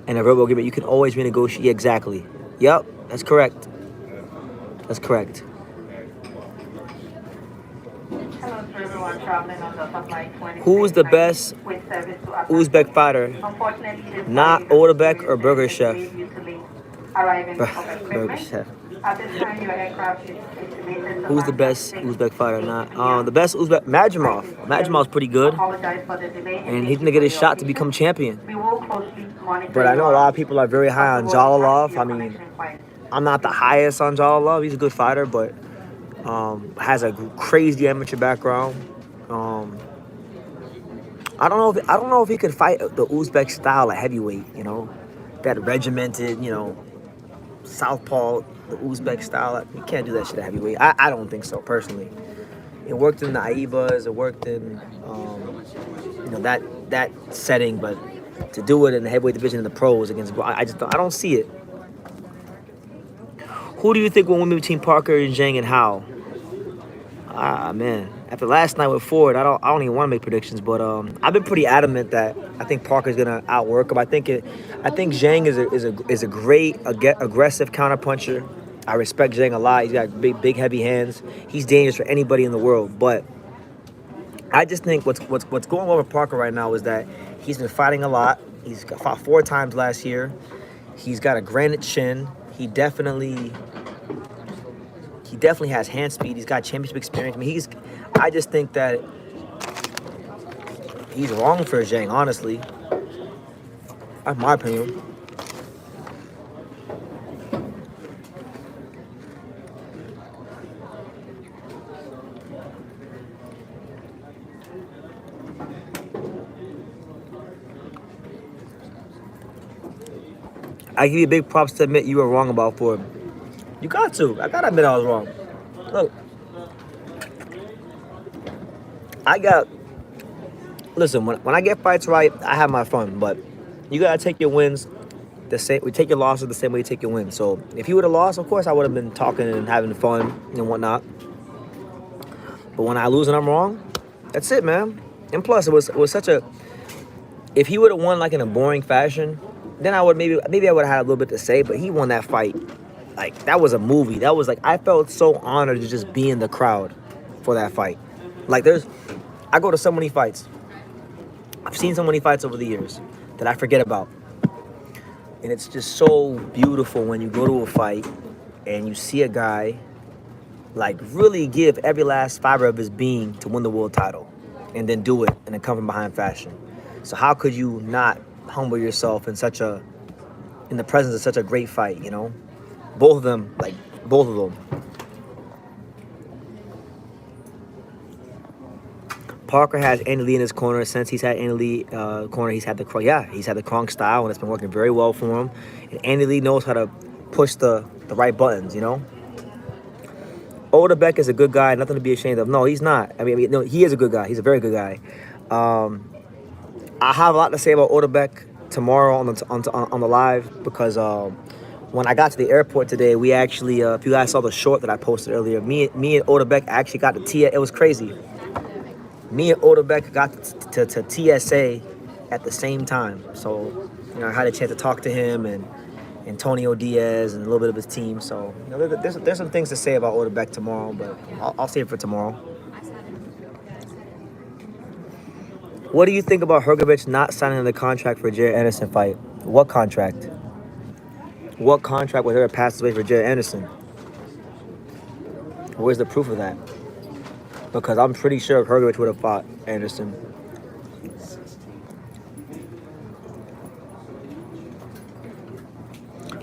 and a verbal agreement. You can always renegotiate. Yeah, exactly. Yep, that's correct. Who's the best Uzbek fighter? Not Odebek or Burger Chef? Burger Chef. Who's the best Uzbek fighter? Not the best Uzbek. Madrimov. Madrimov's pretty good, and he's gonna get his shot to become champion. But I know a lot of people are very high on Jalalov. I mean, I'm not the highest on Jalalov. He's a good fighter, but has a crazy amateur background. I don't know if he could fight the Uzbek style at heavyweight. You know, that regimented, you know, southpaw, the Uzbek style. You can't do that shit at heavyweight. I don't think so personally. It worked in the Aibas. It worked in you know, that setting, but to do it in the heavyweight division in the pros against, I don't see it. Who do you think will win between Parker and Zhang, and how? Man, after last night with Ford, I don't even want to make predictions, but I've been pretty adamant that I think Parker's gonna outwork him. I think Zhang is a great aggressive counterpuncher. I respect Zhang a lot. He's got big heavy hands. He's dangerous for anybody in the world, but I just think what's going on with Parker right now is that he's been fighting a lot. He's fought 4 times last year. He's got a granite chin. He definitely has hand speed. He's got championship experience. I mean, I just think that he's wrong for Zhang, honestly. That's my opinion. I give you big props to admit you were wrong about Ford. You got to. I gotta admit I was wrong. Look, listen, when I get fights right, I have my fun, but you gotta take your wins the same. We take your losses the same way you take your wins. So if he would have lost, of course I would have been talking and having fun and whatnot. But when I lose and I'm wrong, that's it, man. And plus, it was such a. If he would have won like in a boring fashion, then I would maybe I would have had a little bit to say. But he won that fight. Like, that was a movie. That was like, I felt so honored to just be in the crowd for that fight. Like, I go to so many fights. I've seen so many fights over the years that I forget about. And it's just so beautiful when you go to a fight and you see a guy, like, really give every last fiber of his being to win the world title. And then do it in a come from behind fashion. So how could you not humble yourself in the presence of such a great fight, you know? Both of them, like, Both of them. Parker has Andy Lee in his corner. Since he's had Andy Lee corner, he's had the Kronk style, and it's been working very well for him. And Andy Lee knows how to push the right buttons, you know. Odebeck is a good guy, nothing to be ashamed of. No, he's not. I mean, no, he is a good guy. He's a very good guy. I have a lot to say about Odebeck tomorrow on the live because when I got to the airport today, we actually, if you guys saw the short that I posted earlier, me and Odebeck actually got to TSA. It was crazy. Me and Odebeck got to TSA at the same time. So, you know, I had a chance to talk to him and Antonio Diaz and a little bit of his team. So, you know, there's some things to say about Odebeck tomorrow, but I'll save it for tomorrow. What do you think about Hrgovic not signing the contract for Jared Anderson fight? What contract? What contract was ever passed away for Jared Anderson? Where's the proof of that? Because I'm pretty sure Hrgovic would have fought Anderson.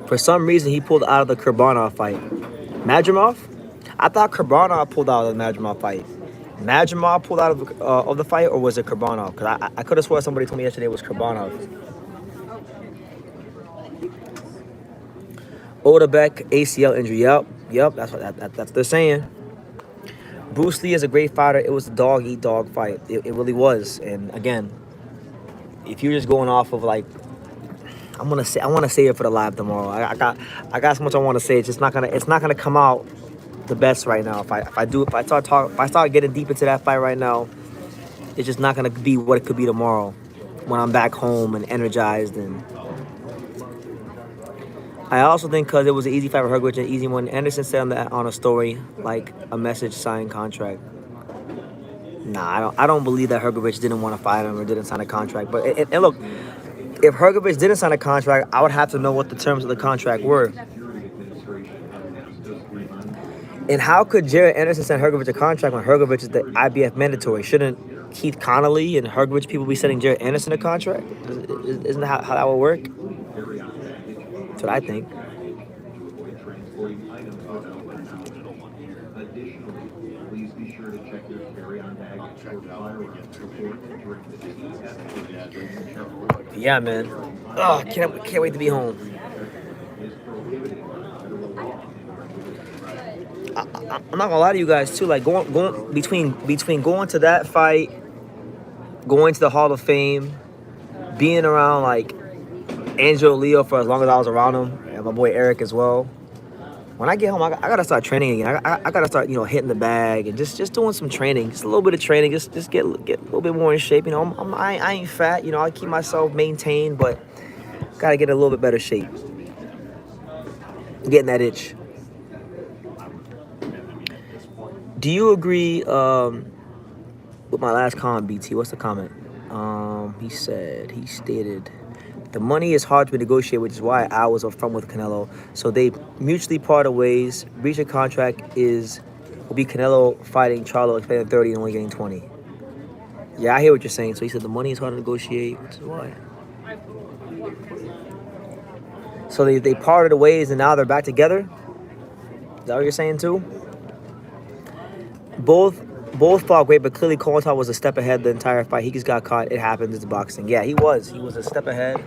For some reason, he pulled out of the Kurbanov fight. Madrimov? I thought Kurbanov pulled out of the Madrimov fight. Madrimov pulled out of the fight, or was it Kurbanov? Because I could have sworn somebody told me yesterday it was Kurbanov. Odebeck, ACL injury. Yep. That's what they're saying. Bruce Lee is a great fighter. It was a dog-eat-dog fight. It really was. And again, if you're just going off of like, I want to say it for the live tomorrow. I got so much I want to say. It's not gonna come out the best right now. If I start getting deep into that fight right now, it's just not gonna be what it could be tomorrow when I'm back home and energized. And I also think because it was an easy fight for Hrgovic, an easy one. Anderson said on a story like a message signed contract. Nah, I don't believe that Hrgovic didn't want to fight him or didn't sign a contract. But and look, if Hrgovic didn't sign a contract, I would have to know what the terms of the contract were. And how could Jared Anderson send Hrgovic a contract when Hrgovic is the IBF mandatory? Shouldn't Keith Connolly and Hrgovic people be sending Jared Anderson a contract? Isn't that how that would work? That's what I think. Yeah, man. Oh, can't wait to be home. I'm not gonna lie to you guys too. Like going between going to that fight, going to the Hall of Fame, being around like Angelo Leo for as long as I was around him, and my boy Eric as well. When I get home, I gotta start training again. I gotta start, hitting the bag and just doing some training, just a little bit of training, just get a little bit more in shape. I ain't fat. I keep myself maintained, but gotta get a little bit better shape. Getting that itch. Do you agree with my last comment, BT? What's the comment? He stated, the money is hard to negotiate, which is why I was upfront with Canelo. So they mutually parted ways. Breach of contract will be Canelo fighting Charlo, expecting 30 and only getting 20. Yeah, I hear what you're saying. So he said the money is hard to negotiate, which is why. So they parted ways and now they're back together? Is that what you're saying too? Both fought great, but clearly Kovalchuk was a step ahead the entire fight. He just got caught. It happens. It's boxing. Yeah, he was. He was a step ahead.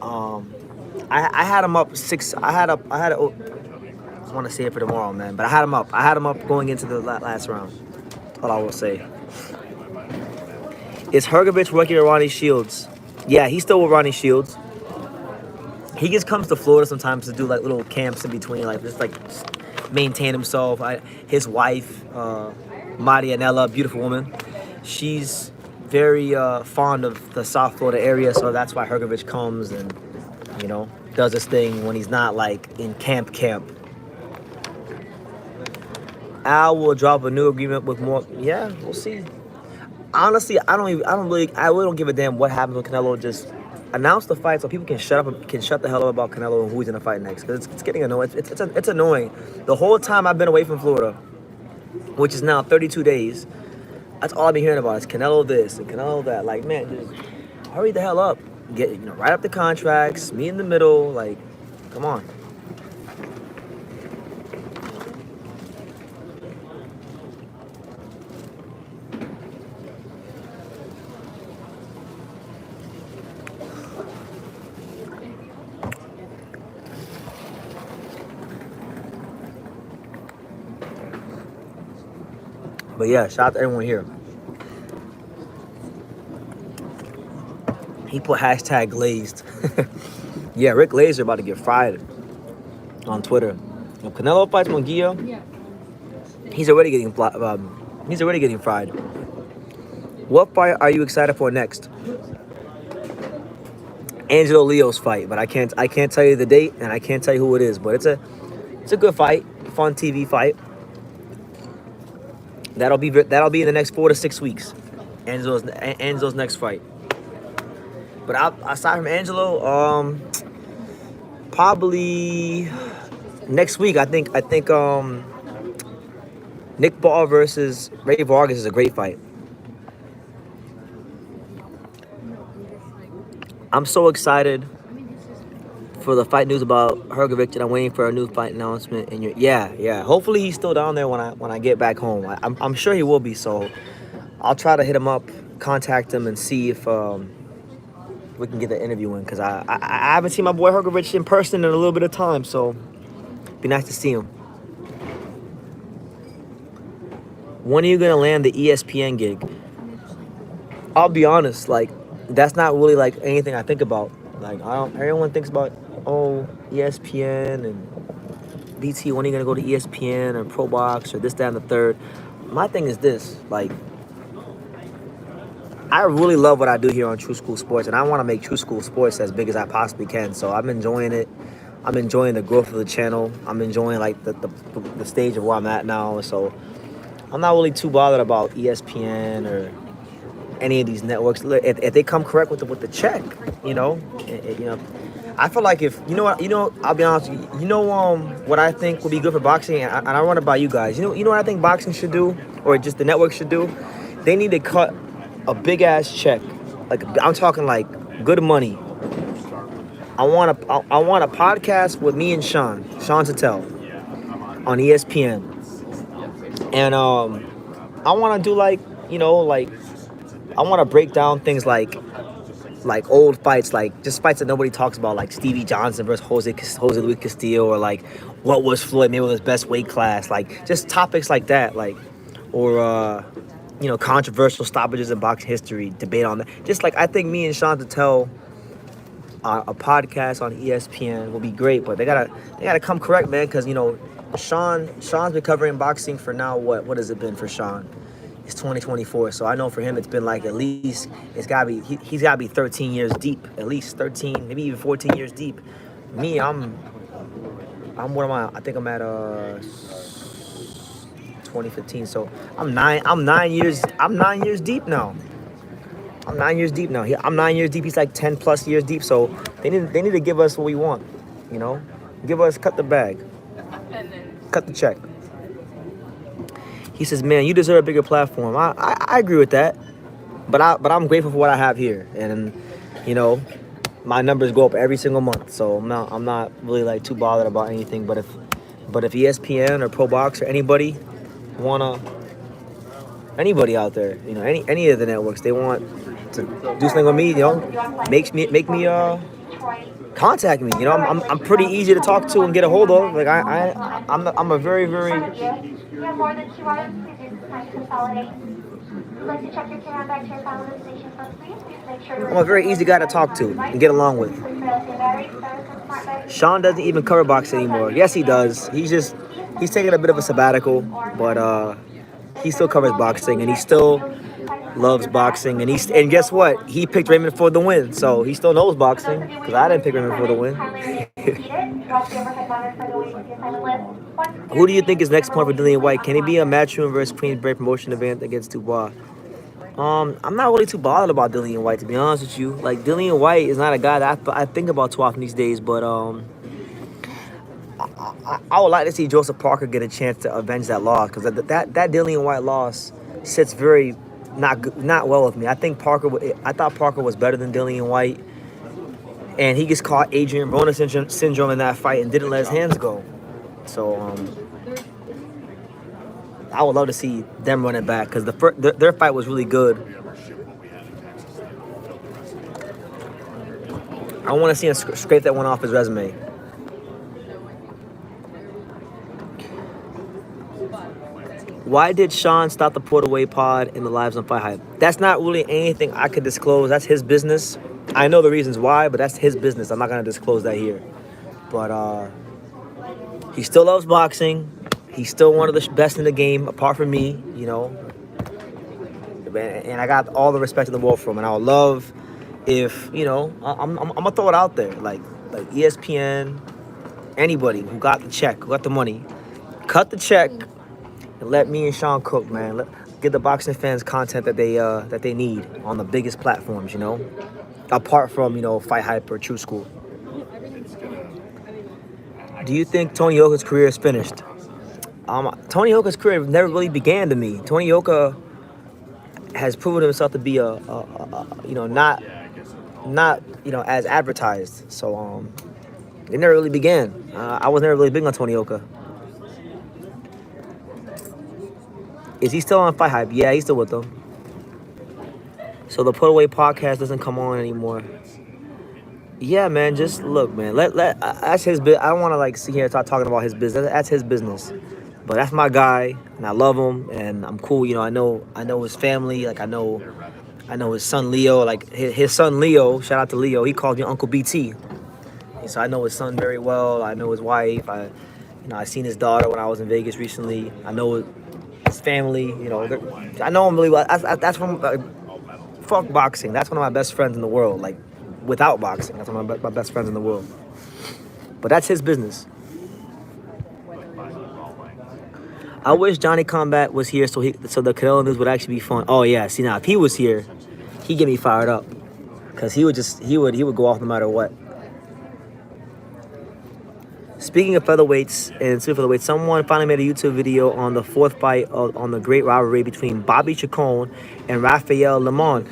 I had him up 6. I want to say it for tomorrow, man. But I had him up. I had him up going into the last round. That's all I will say. Is Hrgovic working with Ronnie Shields? Yeah, he's still with Ronnie Shields. He just comes to Florida sometimes to do like little camps in between, like just like maintain himself. His wife, Marianella, beautiful woman, she's very fond of the South Florida area, so that's why Hrgovic comes and does his thing when he's not like in camp. Al will drop a new agreement with more. Yeah, we'll see. Honestly, I really don't give a damn what happens when Canelo. Just announce the fight so people can shut the hell up about Canelo and who he's gonna fight next. Because it's getting annoying. It's annoying. The whole time I've been away from Florida, which is now 32 days, that's all I've been hearing about is Canelo this and Canelo that. Like, man, just hurry the hell up. Get write up the contracts. Me in the middle. Like, come on. But yeah, shout out to everyone here. He put hashtag glazed. Yeah, Rick Glazer about to get fried on Twitter. If Canelo fights Munguia, he's already getting fried. What fight are you excited for next? Angelo Leo's fight, but I can't tell you the date and I can't tell you who it is. But it's a good fight, fun TV fight. That'll be in the next 4 to 6 weeks. Angelo's next fight. But aside from Angelo, probably next week. I think Nick Ball versus Ray Vargas is a great fight. I'm so excited for the fight news about Hrgovic, and I'm waiting for a new fight announcement. And yeah. Hopefully he's still down there when I get back home. I'm sure he will be. So I'll try to hit him up, contact him, and see if we can get the interview in. Because I haven't seen my boy Hrgovic in person in a little bit of time. So it'd be nice to see him. When are you gonna land the ESPN gig? I'll be honest, like that's not really like anything I think about. Like everyone thinks about ESPN and BT. When are you gonna go to ESPN or Pro Box or this, that, and the third? My thing is this, like I really love what I do here on True School Sports, and I want to make True School Sports as big as I possibly can. So I'm enjoying it. I'm enjoying the growth of the channel. I'm enjoying like the stage of where I'm at now. So I'm not really too bothered about ESPN or any of these networks. If they come correct with the check, you know, I feel like if I'll be honest with you. You know what I think would be good for boxing, and I run it by you guys. You know what I think boxing should do, or just the network should do. They need to cut a big ass check. Like I'm talking like good money. I want a podcast with me and Sean Tatel on ESPN. And I want to do like I want to break down things like old fights, like just fights that nobody talks about, like Stevie Johnson versus Jose Luis Castillo, or like what was Floyd Mayweather's best weight class, like just topics like that, like or controversial stoppages in boxing history, debate on that. Just like I think me and Sean Tatel, a podcast on ESPN will be great, but they gotta come correct, man, because Sean's been covering boxing for now. What has it been for Sean? It's 2024, so I know for him it's been like at least he's gotta be 13 years deep, at least 13, maybe even 14 years deep. Me, I'm what am I? I think I'm at 2015, so I'm 9 years deep now. I'm 9 years deep now. I'm 9 years deep. He's like 10 plus years deep. So they need to give us what we want, cut the bag. Cut the check. He says, man, you deserve a bigger platform. I agree with that. But I'm grateful for what I have here. And, my numbers go up every single month. So I'm not really like too bothered about anything. But if ESPN or Pro Box or anybody out there, any of the networks, they want to do something with me, make me contact me. I'm pretty easy to talk to and get a hold of. Like I'm a very easy guy to talk to and get along with. Sean doesn't even cover boxing anymore. Yes, he does. He's taking a bit of a sabbatical, but he still covers boxing and he still loves boxing, and guess what? He picked Raymond for the win, so he still knows boxing because I didn't pick Raymond for the win. Who do you think is next point for Dillian White? Can it be a Matchroom versus Queensberry promotion event against Dubois? I'm not really too bothered about Dillian White, to be honest with you. Like Dillian White is not a guy that I think about too often these days, but I would like to see Joseph Parker get a chance to avenge that loss, because that Dillian White loss sits very not well with me. I thought Parker was better than Dillian White, and he just caught Adrian Broner syndrome in that fight and didn't let his hands go. So I would love to see them run it back, because their fight was really good. I want to see him scrape that one off his resume. Why did Sean stop the Port Away pod in the lives on Fight Hype? That's not really anything I could disclose. That's his business. I know the reasons why, but that's his business. I'm not gonna disclose that here. But he still loves boxing. He's still one of the best in the game, apart from me. You know, and I got all the respect in the world for him. And I would love if I'm gonna throw it out there, like ESPN, anybody who got the check, who got the money, cut the check and let me and Sean cook, man. Get the boxing fans content that they need on the biggest platforms, apart from Fight Hype or True School. Do you think Tony Yoka's career is finished? Tony Yoka's career never really began to me. Tony Yoka has proven himself to be not as advertised. So it never really began. I was never really big on Tony Yoka. Is he still on Fight Hype? Yeah, he's still with them. So the Put Away podcast doesn't come on anymore. Yeah, man, just look, man. That's his business. I don't want to sit here and start talking about his business. That's his business. But that's my guy, and I love him, and I'm cool. I know his family. I know his son Leo. His son Leo. Shout out to Leo. He calls me Uncle BT. So I know his son very well. I know his wife. I seen his daughter when I was in Vegas recently. I know his family. I know him really well. That's from fuck boxing. That's one of my best friends in the world. Without boxing, that's one of my best friends in the world. But that's his business. I wish Johnny Combat was here so the Canelo news would actually be fun. Oh yeah, see now if he was here, he'd get me fired up, cause he would go off no matter what. Speaking of featherweights and super featherweights, someone finally made a YouTube video on the fourth fight on the great rivalry between Bobby Chacon and Rafael Lemon.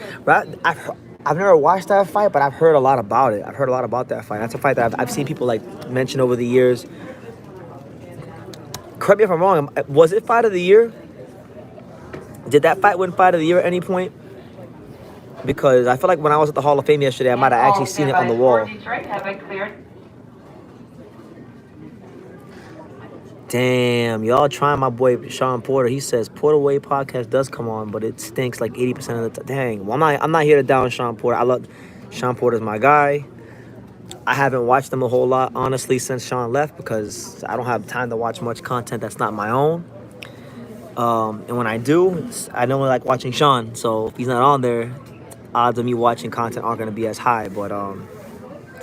I've never watched that fight, but I've heard a lot about it. I've heard a lot about that fight. That's a fight that I've seen people mention over the years. Correct me if I'm wrong. Was it fight of the year? Did that fight win fight of the year at any point? Because I feel like when I was at the Hall of Fame yesterday, I might have actually seen it on the wall. Damn, y'all trying my boy Sean Porter. He says Port Away podcast does come on, but it stinks 80% of the time. Dang, well I'm not here to down Sean Porter. I love Sean Porter's my guy. I haven't watched him a whole lot, honestly, since Sean left because I don't have time to watch much content that's not my own. And when I do, I normally like watching Sean. So if he's not on there, odds of me watching content aren't going to be as high. But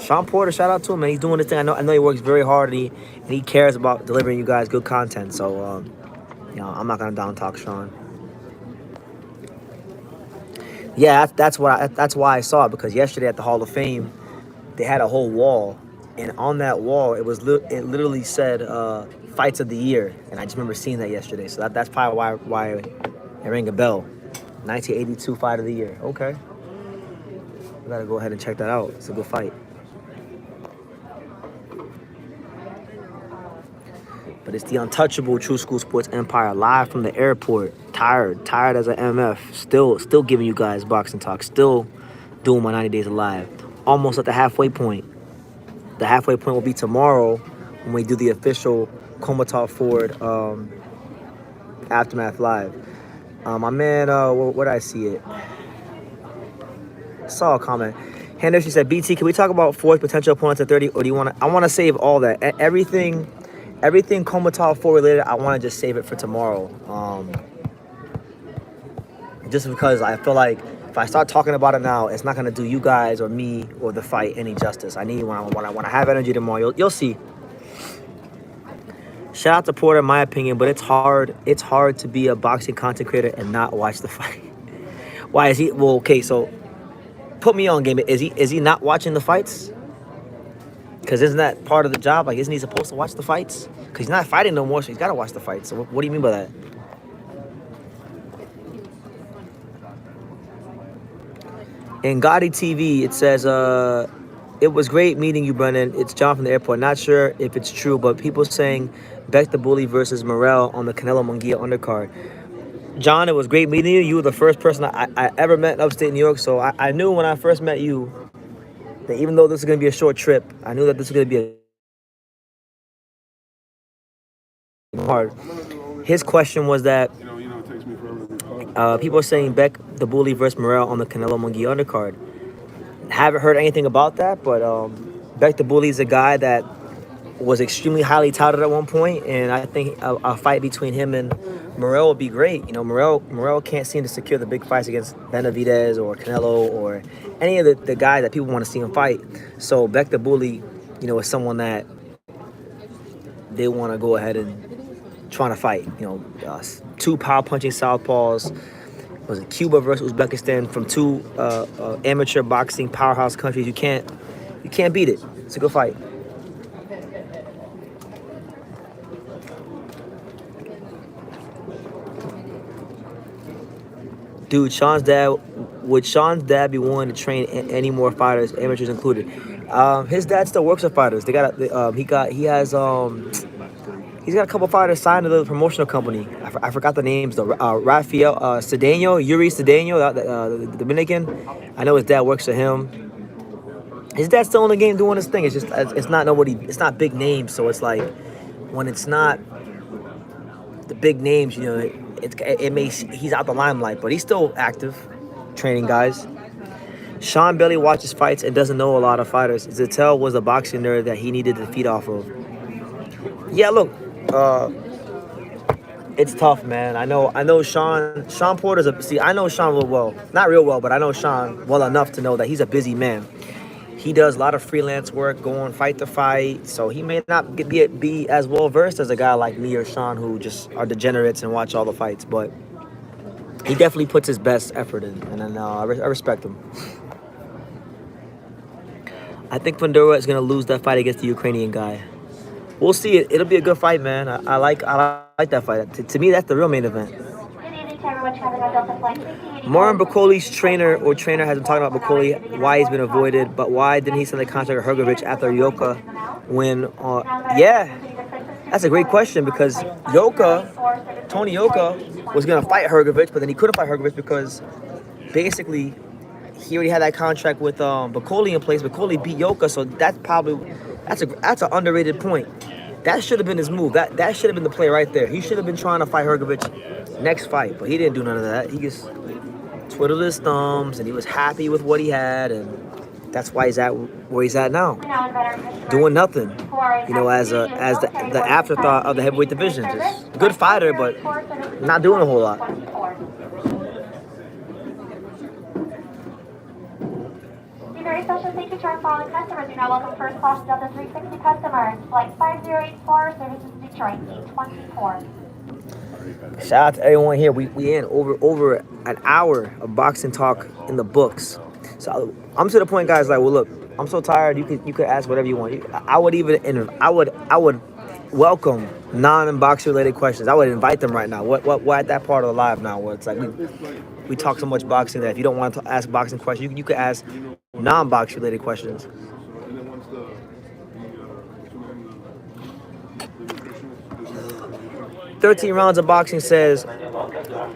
Sean Porter, shout out to him, man. He's doing this thing. I know he works very hard and he cares about delivering you guys good content. So, I'm not going to down talk Sean. Yeah, that's why I saw it, because yesterday at the Hall of Fame, they had a whole wall, and on that wall, it literally said fights of the year, and I just remember seeing that yesterday. So that's probably why it rang a bell. 1982 fight of the year. Okay, I gotta go ahead and check that out. It's a good fight. But it's the untouchable True School Sports Empire, live from the airport. Tired as an MF. Still giving you guys boxing talk. Still doing my 90 Days Alive. Almost at the halfway point. The halfway point will be tomorrow when we do the official Comatau Ford Aftermath Live. My man, where did I see it? Saw a comment. Henderson said, BT, can we talk about Ford's potential opponents at 30? Or do you want to? I want to save all that. Everything Comatau Ford related, I want to just save it for tomorrow. Just because I feel like if I start talking about it now, it's not going to do you guys or me or the fight any justice. I want to have energy tomorrow. You'll see. Shout out to Porter, in my opinion, but it's hard to be a boxing content creator and not watch the fight. Why is he? Well, okay, so put me on game. Is he not watching the fights? Because isn't that part of the job? Isn't he supposed to watch the fights? Because he's not fighting no more, so he's got to watch the fights. So what do you mean by that? In Gotti TV, it says, it was great meeting you, Brennan. It's John from the airport. Not sure if it's true, but people saying Beck the Bully versus Morrell on the Canelo Munguia undercard. John, it was great meeting you. You were the first person I ever met in upstate New York, so I knew when I first met you that even though this is going to be a short trip, I knew that this was going to be hard. His question was that People are saying Beck the Bully versus Morrell on the Canelo Munguia undercard. Haven't heard anything about that, but Beck the Bully is a guy that was extremely highly touted at one point, and I think a fight between him and Morrell would be great. You know, Morrell can't seem to secure the big fights against Benavidez or Canelo or any of the guys that people want to see him fight. So Beck the Bully, you know, is someone that they want to go ahead and trying to fight. You know, two power punching southpaws. Was it Cuba versus Uzbekistan from two amateur boxing powerhouse countries? You can't beat it. It's a good fight. Dude, Sean's dad, would Sean's dad be willing to train any more fighters, amateurs included? His dad still works with fighters. He's got a couple fighters signed to the promotional company. I forgot the names though. Rafael Cedeno, Yuri Cedeno, the Dominican. I know his dad works for him. His dad's still in the game doing his thing. It's not big names. So it's like when it's not the big names, you know, he's out the limelight, but he's still active, training guys. Sean Bailey watches fights and doesn't know a lot of fighters. Zattel was a boxing nerd that he needed to feed off of. Yeah, look, it's tough, man. I know Sean Porter's I know Sean real well. Not real well, but I know Sean well enough to know that he's a busy man. He does a lot of freelance work, going fight to fight, so he may not be as well versed as a guy like me or Sean who just are degenerates and watch all the fights. But he definitely puts his best effort in, and I respect him. I think Fundora is gonna lose that fight against the Ukrainian guy. We'll see. It'll be a good fight, man. I like that fight. To me, that's the real main event. Martin Bakoli's trainer has been talking about Bakoli, why he's been avoided, but why didn't he sign a contract with Hrgovic after Yoka when, yeah, that's a great question because Tony Yoka was going to fight Hrgovic, but then he couldn't fight Hrgovic because basically he already had that contract with Bakoli in place. Bakoli beat Yoka, so that's an underrated point. That should have been his move. That should have been the play right there. He should have been trying to fight Hrgovic next fight, but he didn't do none of that. He just twiddled his thumbs, and he was happy with what he had, and that's why he's at where he's at now, doing nothing. You know, as the afterthought of the heavyweight division. Just a good fighter, but not doing a whole lot. Very special thank you to our following customers. You're now welcome first class Delta 360 customers. Flight 5084, services to Detroit, 824. Shout out to everyone here. We in over an hour of boxing talk in the books. So I'm to the point, guys. Like, well, look, I'm so tired. You could ask whatever you want. I would welcome non-boxing related questions. I would invite them right now. We're at that part of the live now where it's like we talk so much boxing that if you don't want to ask boxing questions, you could ask non-boxing related questions. 13 rounds of boxing says,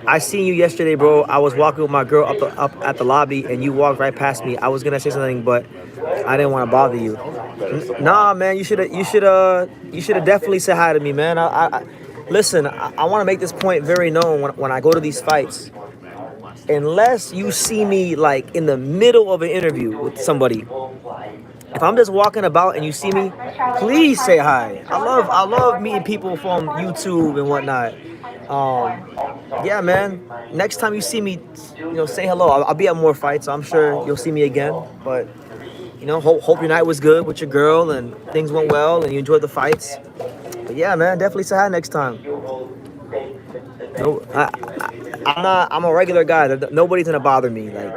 I seen you yesterday, bro. I was walking with my girl up at the lobby, and you walked right past me. I was gonna say something, but I didn't want to bother you. Nah, man, you should have definitely said hi to me, man. Listen, I want to make this point very known when I go to these fights. Unless you see me like in the middle of an interview with somebody, if I'm just walking about and you see me, please say hi. I love meeting people from YouTube and whatnot. Yeah, man. Next time you see me, say hello. I'll be at more fights, so I'm sure you'll see me again. But hope your night was good with your girl and things went well and you enjoyed the fights. But yeah, man, definitely say hi next time. No, I'm a regular guy. Nobody's gonna bother me. Like,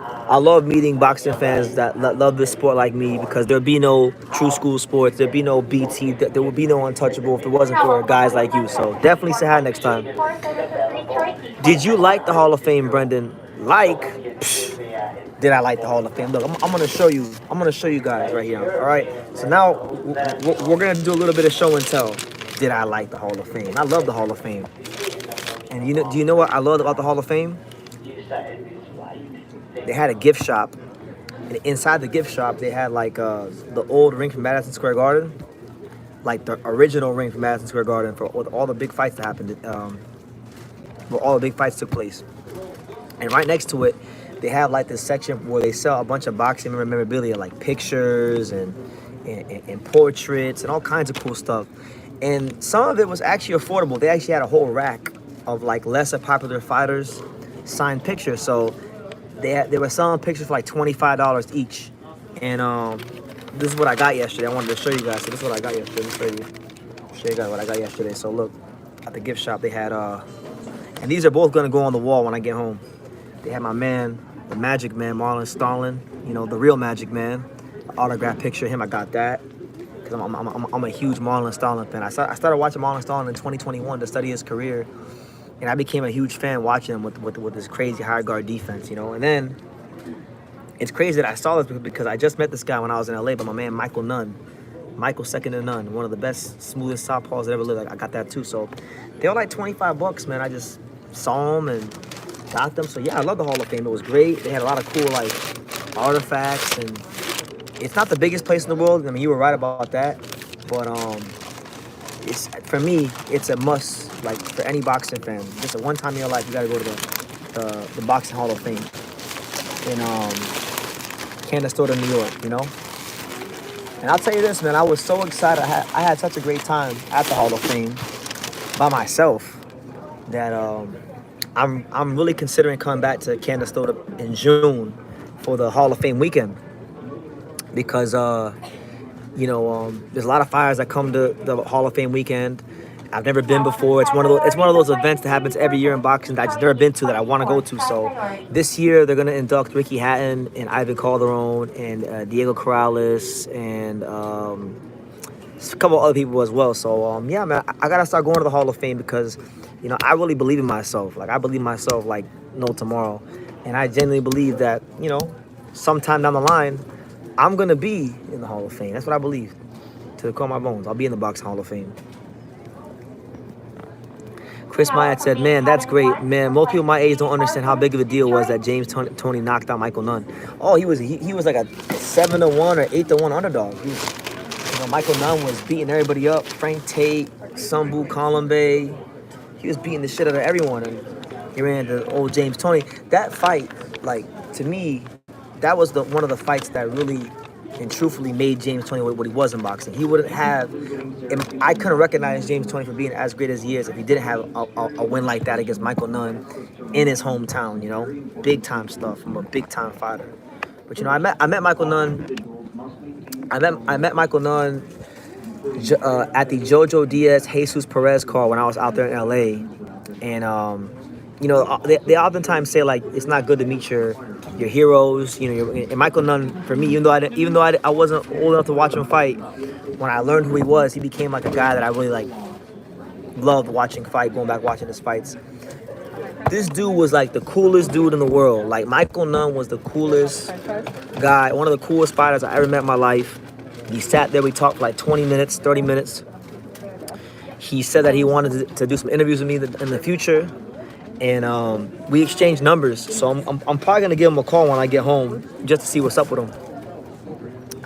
I love meeting boxing fans that love this sport like me, because there'd be no True School Sports, there'd be no BT, there would be no Untouchable if it wasn't for guys like you. So definitely say hi next time. Did you like the Hall of Fame, Brendan? Did I like the Hall of Fame? Look, I'm gonna show you. I'm gonna show you guys right here. All right. So now we're gonna do a little bit of show and tell. Did I like the Hall of Fame? I love the Hall of Fame. And do you know what I loved about the Hall of Fame? They had a gift shop, and inside the gift shop they had like the old ring from Madison Square Garden, like the original ring from Madison Square Garden with all the big fights that happened. where all the big fights took place. And right next to it, they have like this section where they sell a bunch of boxing memorabilia, like pictures and portraits and all kinds of cool stuff. And some of it was actually affordable. They actually had a whole rack of like lesser popular fighters signed pictures. So they were selling pictures for like $25 each. And this is what I got yesterday. I wanted to show you guys. So this is what I got yesterday. Let me show you guys what I got yesterday. So look, at the gift shop they had and these are both gonna go on the wall when I get home. They had my man, the Magic Man, Marlon Starlin, you know, the real Magic Man. Autograph picture of him, I got that. Because I'm a huge Marlon Starlin fan. I started watching Marlon Starlin in 2021 to study his career. And I became a huge fan watching him with this crazy high guard defense, you know. And then, it's crazy that I saw this because I just met this guy when I was in LA, but my man Michael Nunn. Michael second to none. One of the best, smoothest southpaws that ever lived. I got that too. So, they were like $25, man. I just saw them and got them. So yeah, I love the Hall of Fame. It was great. They had a lot of cool like artifacts, and it's not the biggest place in the world. I mean, you were right about that, but it's, for me, it's a must. Like for any boxing fan, just a one time in your life, you gotta go to the Boxing Hall of Fame in Canastota, New York. You know. And I'll tell you this, man. I was so excited. I had such a great time at the Hall of Fame by myself that I'm really considering coming back to Canastota in June for the Hall of Fame weekend because you know there's a lot of fighters that come to the Hall of Fame weekend. I've never been before. It's one of those events that happens every year in boxing that I just never been to that I want to go to. So this year they're gonna induct Ricky Hatton and Ivan Calderon and Diego Corrales and a couple other people as well. So yeah, man, I gotta start going to the Hall of Fame because you know I really believe in myself. Like I believe in myself like no tomorrow, and I genuinely believe that you know sometime down the line I'm gonna be in the Hall of Fame. That's what I believe. To the core of my bones, I'll be in the Boxing Hall of Fame. Chris Myatt said, man, that's great. Man, most people my age don't understand how big of a deal was that James Toney knocked out Michael Nunn. Oh, he was like a 7-1 or 8-1 underdog. You know, Michael Nunn was beating everybody up. Frank Tate, Sambu Colombe. He was beating the shit out of everyone. And he ran into old James Toney. That fight, like, to me, that was one of the fights that really and truthfully made James Toney what he was in boxing. He wouldn't have, and I couldn't recognize James Toney for being as great as he is if he didn't have a win like that against Michael Nunn in his hometown, you know? Big time stuff from a big time fighter. But you know, I met Michael Nunn. I met Michael Nunn at the Jojo Diaz Jesus Perez card when I was out there in LA. And you know, they oftentimes say like it's not good to meet your heroes. You know, and Michael Nunn, for me, even though I wasn't old enough to watch him fight, when I learned who he was, he became like a guy that I really like loved watching fight, going back watching his fights. This dude was like the coolest dude in the world. Like Michael Nunn was the coolest guy, one of the coolest fighters I ever met in my life. He sat there, we talked for like 20 minutes, 30 minutes. He said that he wanted to do some interviews with me in the future. And we exchanged numbers. So I'm probably going to give him a call when I get home just to see what's up with him.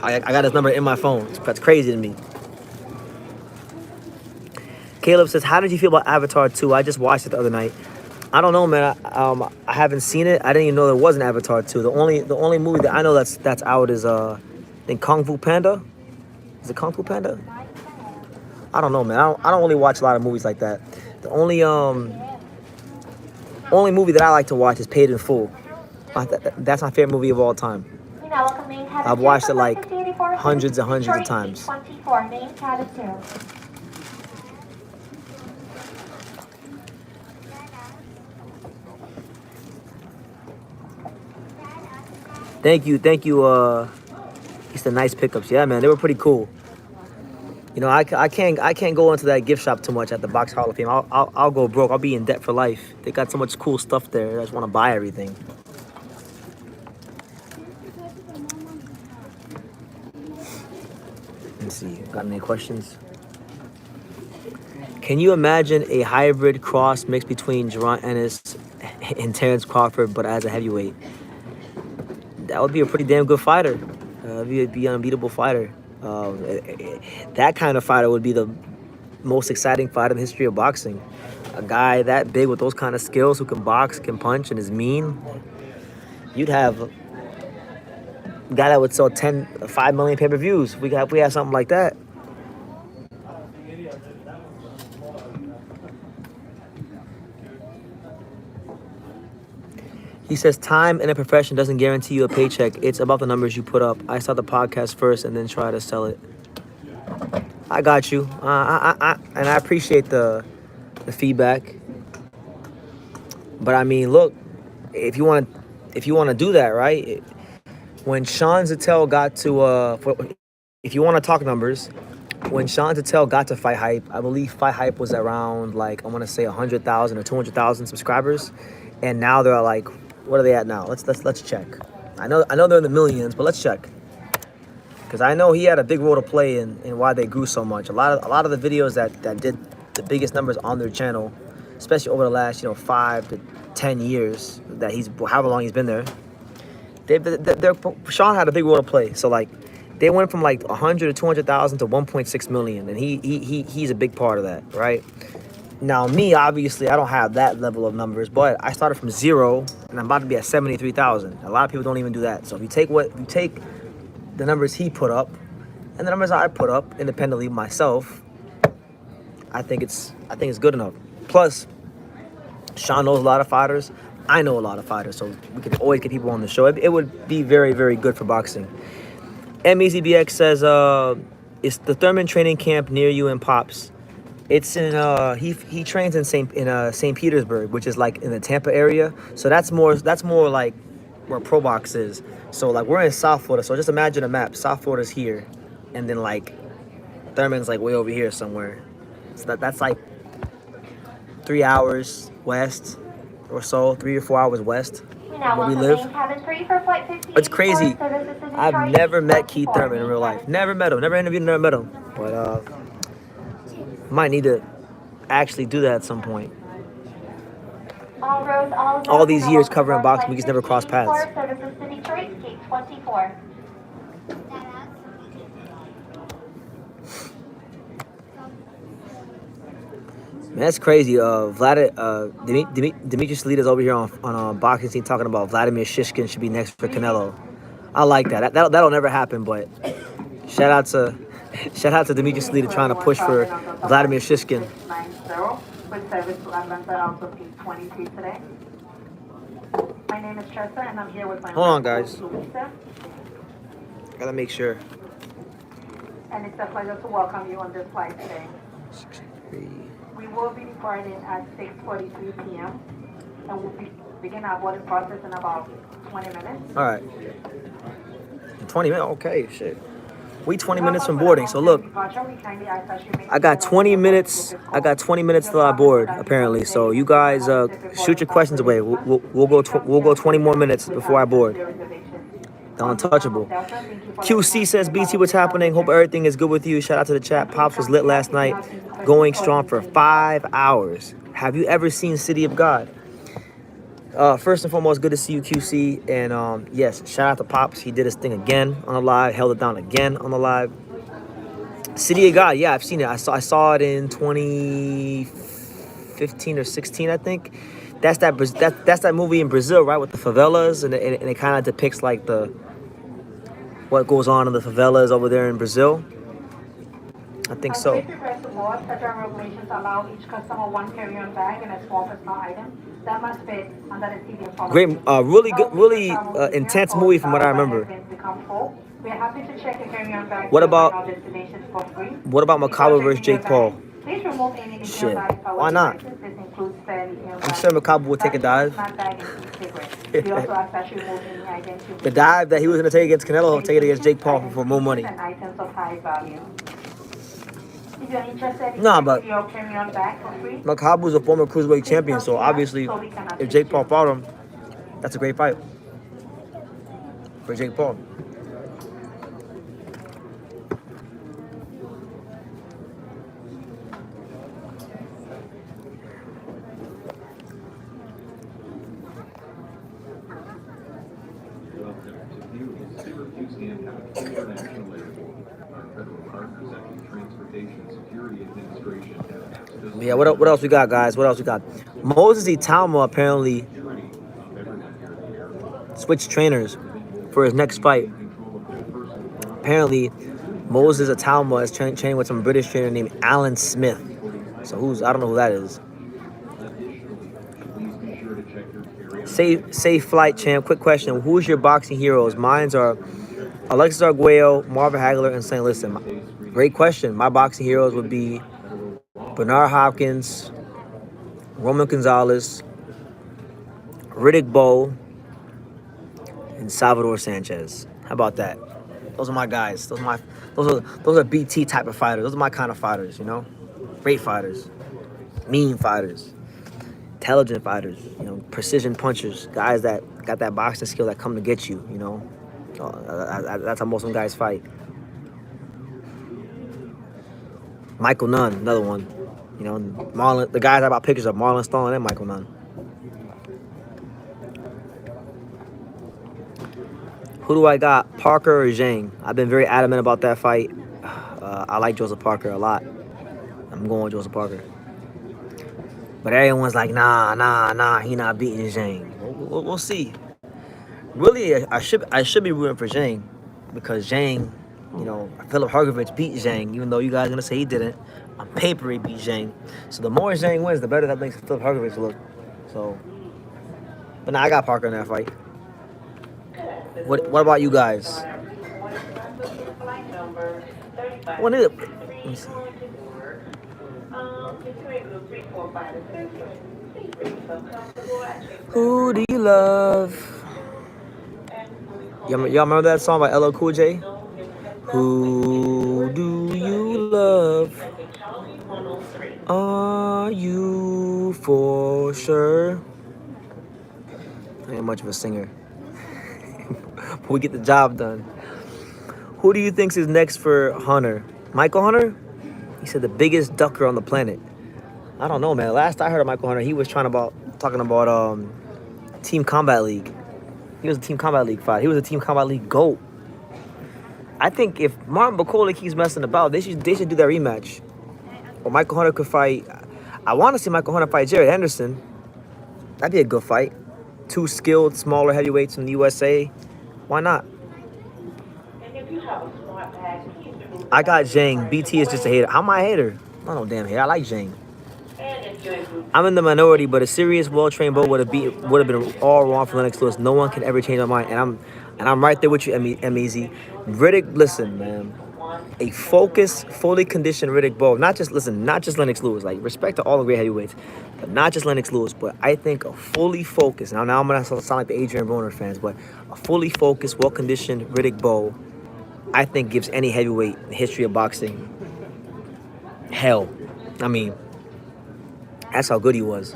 I got his number in my phone. That's crazy to me. Caleb says, how did you feel about Avatar 2? I just watched it the other night. I don't know, man. I haven't seen it. I didn't even know there was an Avatar 2. The only movie that I know that's out is I think Kung Fu Panda. Is it Kung Fu Panda? I don't know, man. I don't really watch a lot of movies like that. The only movie that I like to watch is Paid in Full. That's my favorite movie of all time. I've watched it like hundreds and hundreds of times. Thank you. It's the nice pickups. Yeah, man, they were pretty cool. You know, I can't go into that gift shop too much at the Box Hall of Fame. I'll go broke. I'll be in debt for life. They got so much cool stuff there. I just want to buy everything. Let's see. Got any questions? Can you imagine a hybrid cross mix between Jaron Ennis and Terrence Crawford, but as a heavyweight? That would be a pretty damn good fighter. Be an unbeatable fighter. That kind of fighter would be the most exciting fight in the history of boxing. A guy that big with those kind of skills who can box, can punch, and is mean. You'd have a guy that would sell 5 million pay-per-views. We have something like that. He says time in a profession doesn't guarantee you a paycheck. It's about the numbers you put up. I saw the podcast first and then try to sell it. I got you. And I appreciate the feedback. But I mean, look, if you want to do that, right? When Sean Zattel got to if you want to talk numbers, when Sean Zattel got to Fight Hype, I believe Fight Hype was around like, I want to say 100,000 or 200,000 subscribers, and now they're like, what are they at now? Let's check. I know they're in the millions, but let's check. Because I know he had a big role to play in why they grew so much. A lot of the videos that did the biggest numbers on their channel, especially over the last 5 to 10 years that however long he's been there. Sean had a big role to play. So like, they went from like 100 to 200,000 to 1.6 million, and he's a big part of that, right? Now me, obviously, I don't have that level of numbers, but I started from 0, and I'm about to be at 73,000. A lot of people don't even do that. So if you take the numbers he put up and the numbers I put up independently myself, I think it's good enough. Plus, Sean knows a lot of fighters. I know a lot of fighters, so we could always get people on the show. It would be very, very good for boxing. MEZBX says, "Is the Thurman training camp near you in Pops?" It's in he trains in St. Petersburg, which is like in the Tampa area. So that's more like where Pro Box is. So like we're in South Florida. So just imagine a map. South Florida's here, and then like Thurman's like way over here somewhere. So that's like 3 hours west or so, 3 or 4 hours west where we live. It's crazy. I've never met Keith Thurman in real life. Never met him. Never interviewed him. Never met him. But might need to actually do that at some point. All these years covering boxing, we just never crossed paths. Man, that's crazy. Demetrius Salida's over here on boxing scene talking about Vladimir Shishkin should be next for Canelo. I like that. That'll never happen, but shout out to Demetrius Salida trying to push for Vladimir Shishkin. With service to Atlanta, also P23 today. My name is Tressa, and I'm here with my Hold on, guys. Louisa. Gotta make sure. And it's a pleasure to welcome you on this flight today. 63. We will be departing at 6:43 p.m. and we'll begin our boarding process in about 20 minutes. All right. 20 minutes? Okay, shit. We 20 minutes from boarding, so look, I got 20 minutes. I got 20 minutes till I board, apparently. So you guys shoot your questions away. We'll go 20 more minutes before I board. The untouchable. QC says, BT, what's happening? Hope everything is good with you. Shout out to the chat. Pops was lit last night, going strong for 5 hours. Have you ever seen City of God? First and foremost, good to see you, QC. And yes, shout out to Pops. He did his thing again on the live, held it down again on the live. City of God, yeah, I've seen it. I saw it in 2015 or 16, I think. That's that movie in Brazil, right, with the favelas, and it kind of depicts like what goes on in the favelas over there in Brazil. I think so. Federal regulations allow each customer one carry-on bag and a small personal item that must fit under the CDM policy. Great, really good, really intense movie from what I remember. We're happy to check your carry-on bag. What about Macabre versus Jake Paul? Please remove any Shit, why not? I'm sure Macabre would take a dive. The dive that he was going to take against Canelo, he'll take it against Jake Paul for more money. Nah, but Macabre was a former cruiserweight champion, so obviously, if Jake Paul fought him, that's a great fight for Jake Paul. Yeah, what else we got, guys? What else we got? Moses Itama apparently switched trainers for his next fight. Apparently, Moses Itama is training with some British trainer named Alan Smith. So I don't know who that is. Safe flight champ. Quick question: who's your boxing heroes? Mine's are Alexis Arguello, Marvin Hagler, and St. Listen. Great question. My boxing heroes would be Bernard Hopkins, Roman Gonzalez, Riddick Bowe, and Salvador Sanchez. How about that? Those are my guys. Those are BT type of fighters. Those are my kind of fighters, you know? Great fighters. Mean fighters. Intelligent fighters, you know, precision punchers, guys that got that boxing skill that come to get you, you know. That's how most of them guys fight. Michael Nunn, another one. You know, Marlon. The guys I bought pictures of, Marlon Stone and Michael Nunn. Who do I got? Parker or Zhang? I've been very adamant about that fight. I like Joseph Parker a lot. I'm going with Joseph Parker. But everyone's like, nah, he not beating Zhang. We'll see. Really, I should be rooting for Zhang because Zhang, you know, Philip Hrgovic beat Zhang, even though you guys are gonna say he didn't. On paper, he beat Zhang. So the more Zhang wins, the better that makes Philip Hrgovic look. So, but now I got Parker in that fight. What about you guys? What is it? Let me see. Who do you love? Y'all remember that song by LL Cool J? Who do you love? Are you for sure? I ain't much of a singer. But we get the job done. Who do you think is next for Hunter? Michael Hunter? He said the biggest ducker on the planet. I don't know, man. Last I heard of Michael Hunter, he was talking about Team Combat League. He was a Team Combat League fighter. He was a Team Combat League GOAT. I think if Martin Bakole keeps messing about, they should do that rematch. Or Michael Hunter could fight. I want to see Michael Hunter fight Jared Henderson. That'd be a good fight. Two skilled, smaller heavyweights from the USA. Why not? I got Zhang. BT is just a hater. How am I a hater? I'm no damn hater. I like Zhang. I'm in the minority, but a serious, well-trained bow would have been all wrong for Lennox Lewis. No one can ever change my mind, and I'm right there with you, MEZ. Riddick, listen, man. A focused, fully conditioned Riddick Bowe. Not just Lennox Lewis. Like, respect to all the great heavyweights, but not just Lennox Lewis. But I think a fully focused. Now I'm gonna sound like the Adrian Broner fans, but a fully focused, well-conditioned Riddick Bowe, I think gives any heavyweight in the history of boxing hell. I mean, that's how good he was.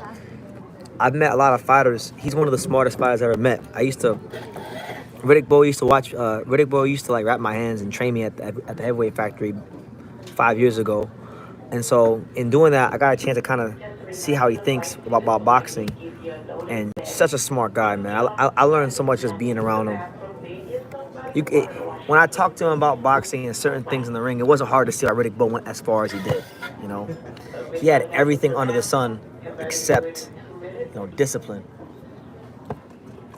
I've met a lot of fighters. He's one of the smartest fighters I ever met. Riddick Bowe used to like wrap my hands and train me at the heavyweight factory 5 years ago. And so in doing that, I got a chance to kind of see how he thinks about boxing. And such a smart guy, man. I learned so much just being around him. When I talked to him about boxing and certain things in the ring, it wasn't hard to see how Riddick Bowe went as far as he did. You know, he had everything under the sun except, you know, discipline.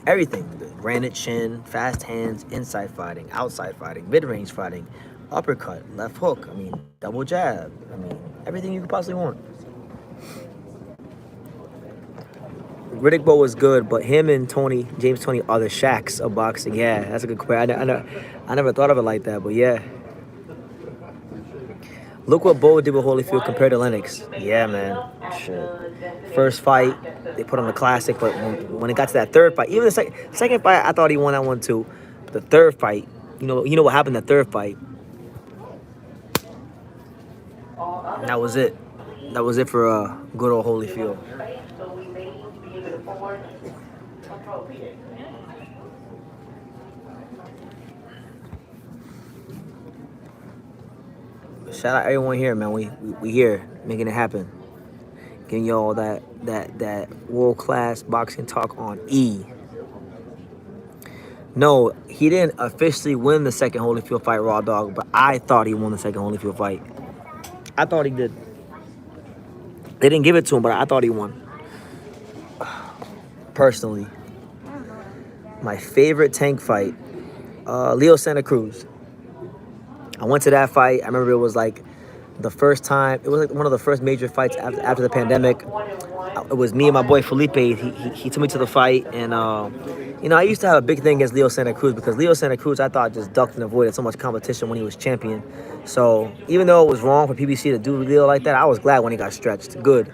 Everything. Granite chin, fast hands, inside fighting, outside fighting, mid-range fighting, uppercut, left hook. I mean, double jab. I mean, everything you could possibly want. Riddick Bowe was good, but him and James Toney are the Shaqs of boxing. Yeah, that's a good question. I never thought of it like that, but yeah. Look what Bowe did with Holyfield compared to Lennox. Yeah, man. Shit. First fight, they put on the classic, but when it got to that third fight, even the second fight, I thought he won that one too. But the third fight, you know what happened in the third fight? And that was it. That was it for good old Holyfield. Shout out everyone here, man. We here making it happen. Giving y'all that world-class boxing talk on E. No, he didn't officially win the second Holyfield fight, Raw Dog, but I thought he won the second Holyfield fight. I thought he did. They didn't give it to him, but I thought he won. Personally, my favorite Tank fight, Leo Santa Cruz. I went to that fight. I remember it was like the first time. It was like one of the first major fights after the pandemic. It was me and my boy Felipe. He took me to the fight, and you know, I used to have a big thing against Leo Santa Cruz because Leo Santa Cruz, I thought, just ducked and avoided so much competition when he was champion. So even though it was wrong for PBC to do Leo like that, I was glad when he got stretched. Good.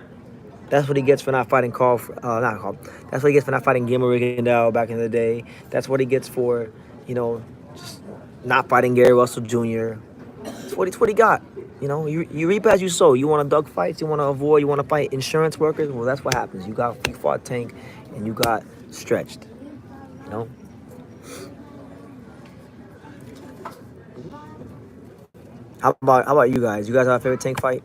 That's what he gets for not fighting Crawford. That's what he gets for not fighting Guillermo Rigondeaux back in the day. That's what he gets for, you know, just not fighting Gary Russell Jr. It's what he got. You know, you reap as you sow. You want to duck fights, you want to avoid, you want to fight insurance workers. Well, that's what happens. You fought Tank, and you got stretched. You know. How about you guys? You guys have a favorite Tank fight?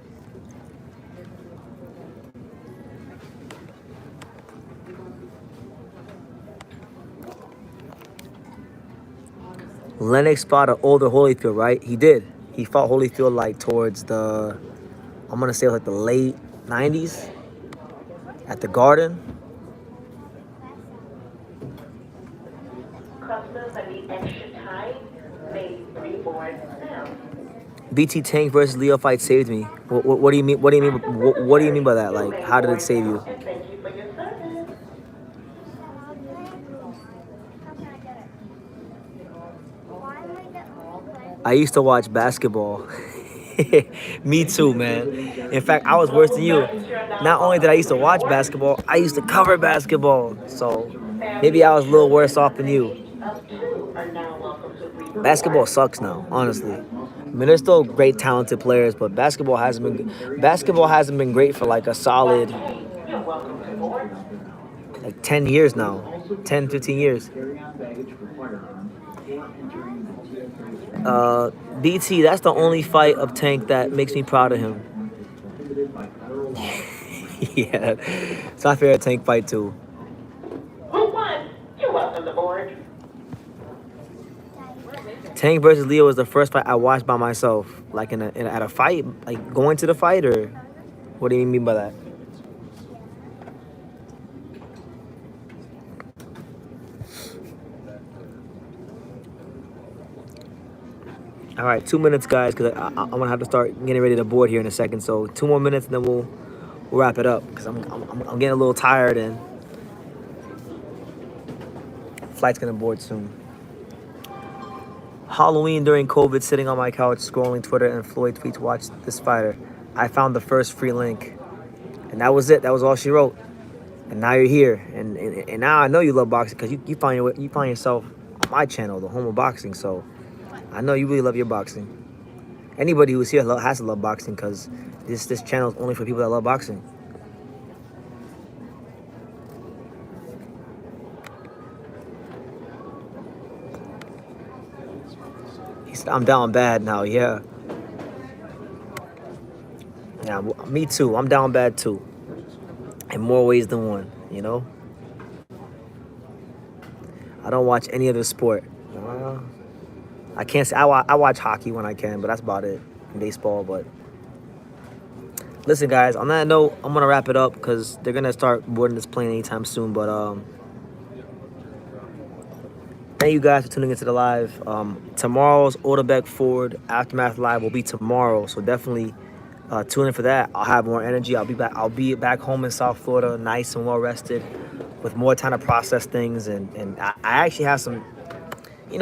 Lennox fought an older Holyfield, right? He did. He fought Holyfield like towards the, I'm gonna say like the late 90s at the Garden. BT Tank versus Leo fight saved me. What do you mean? What do you mean? What do you mean by that? Like, how did it save you? I used to watch basketball. Me too, man. In fact, I was worse than you. Not only did I used to watch basketball, I used to cover basketball. So maybe I was a little worse off than you. Basketball sucks now, honestly. I mean, there's still great talented players, but basketball hasn't been great for like a solid like 10 years now. 10, 15 years. BT, that's the only fight of Tank that makes me proud of him. Yeah, it's my favorite Tank fight too. Who won? You're welcome to board. Tank versus Leo was the first fight I watched by myself, like at a fight, like going to the fight, or what do you mean by that? All right, 2 minutes, guys, because I'm gonna have to start getting ready to board here in a second. So 2 more minutes, and then we'll wrap it up because I'm getting a little tired and flight's gonna board soon. Halloween during COVID, sitting on my couch scrolling Twitter, and Floyd tweets, "Watch this fighter. I found the first free link," and that was it. That was all she wrote. And now you're here, and now I know you love boxing because you find yourself on my channel, the home of boxing. So I know you really love your boxing. Anybody who's here has to love boxing because this channel is only for people that love boxing. He said, "I'm down bad now." Yeah. Yeah, me too. I'm down bad too. In more ways than one, you know? I don't watch any other sport. I can't say I watch hockey when I can, but that's about it. Baseball, but listen, guys. On that note, I'm gonna wrap it up because they're gonna start boarding this plane anytime soon. But thank you guys for tuning into the live. Tomorrow's Odebeck Ford Aftermath Live will be tomorrow, so definitely tune in for that. I'll have more energy. I'll be back home in South Florida, nice and well rested, with more time to process things, and I actually have some,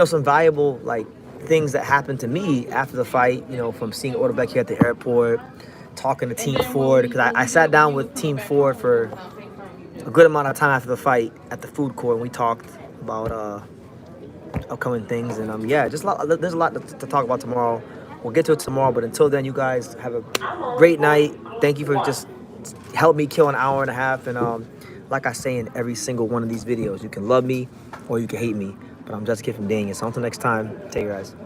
some valuable like things that happened to me after the fight, from seeing Odebeck here at the airport, talking to Team Ford, because I sat down with Team Ford for a good amount of time after the fight at the food court, and we talked about upcoming things, and there's a lot to talk about tomorrow. We'll get to it tomorrow, but until then, you guys have a great night. Thank you for just helping me kill an hour and a half, and like I say in every single one of these videos, you can love me or you can hate me, but I'm just a kid from Daniel. So until next time, take care, guys.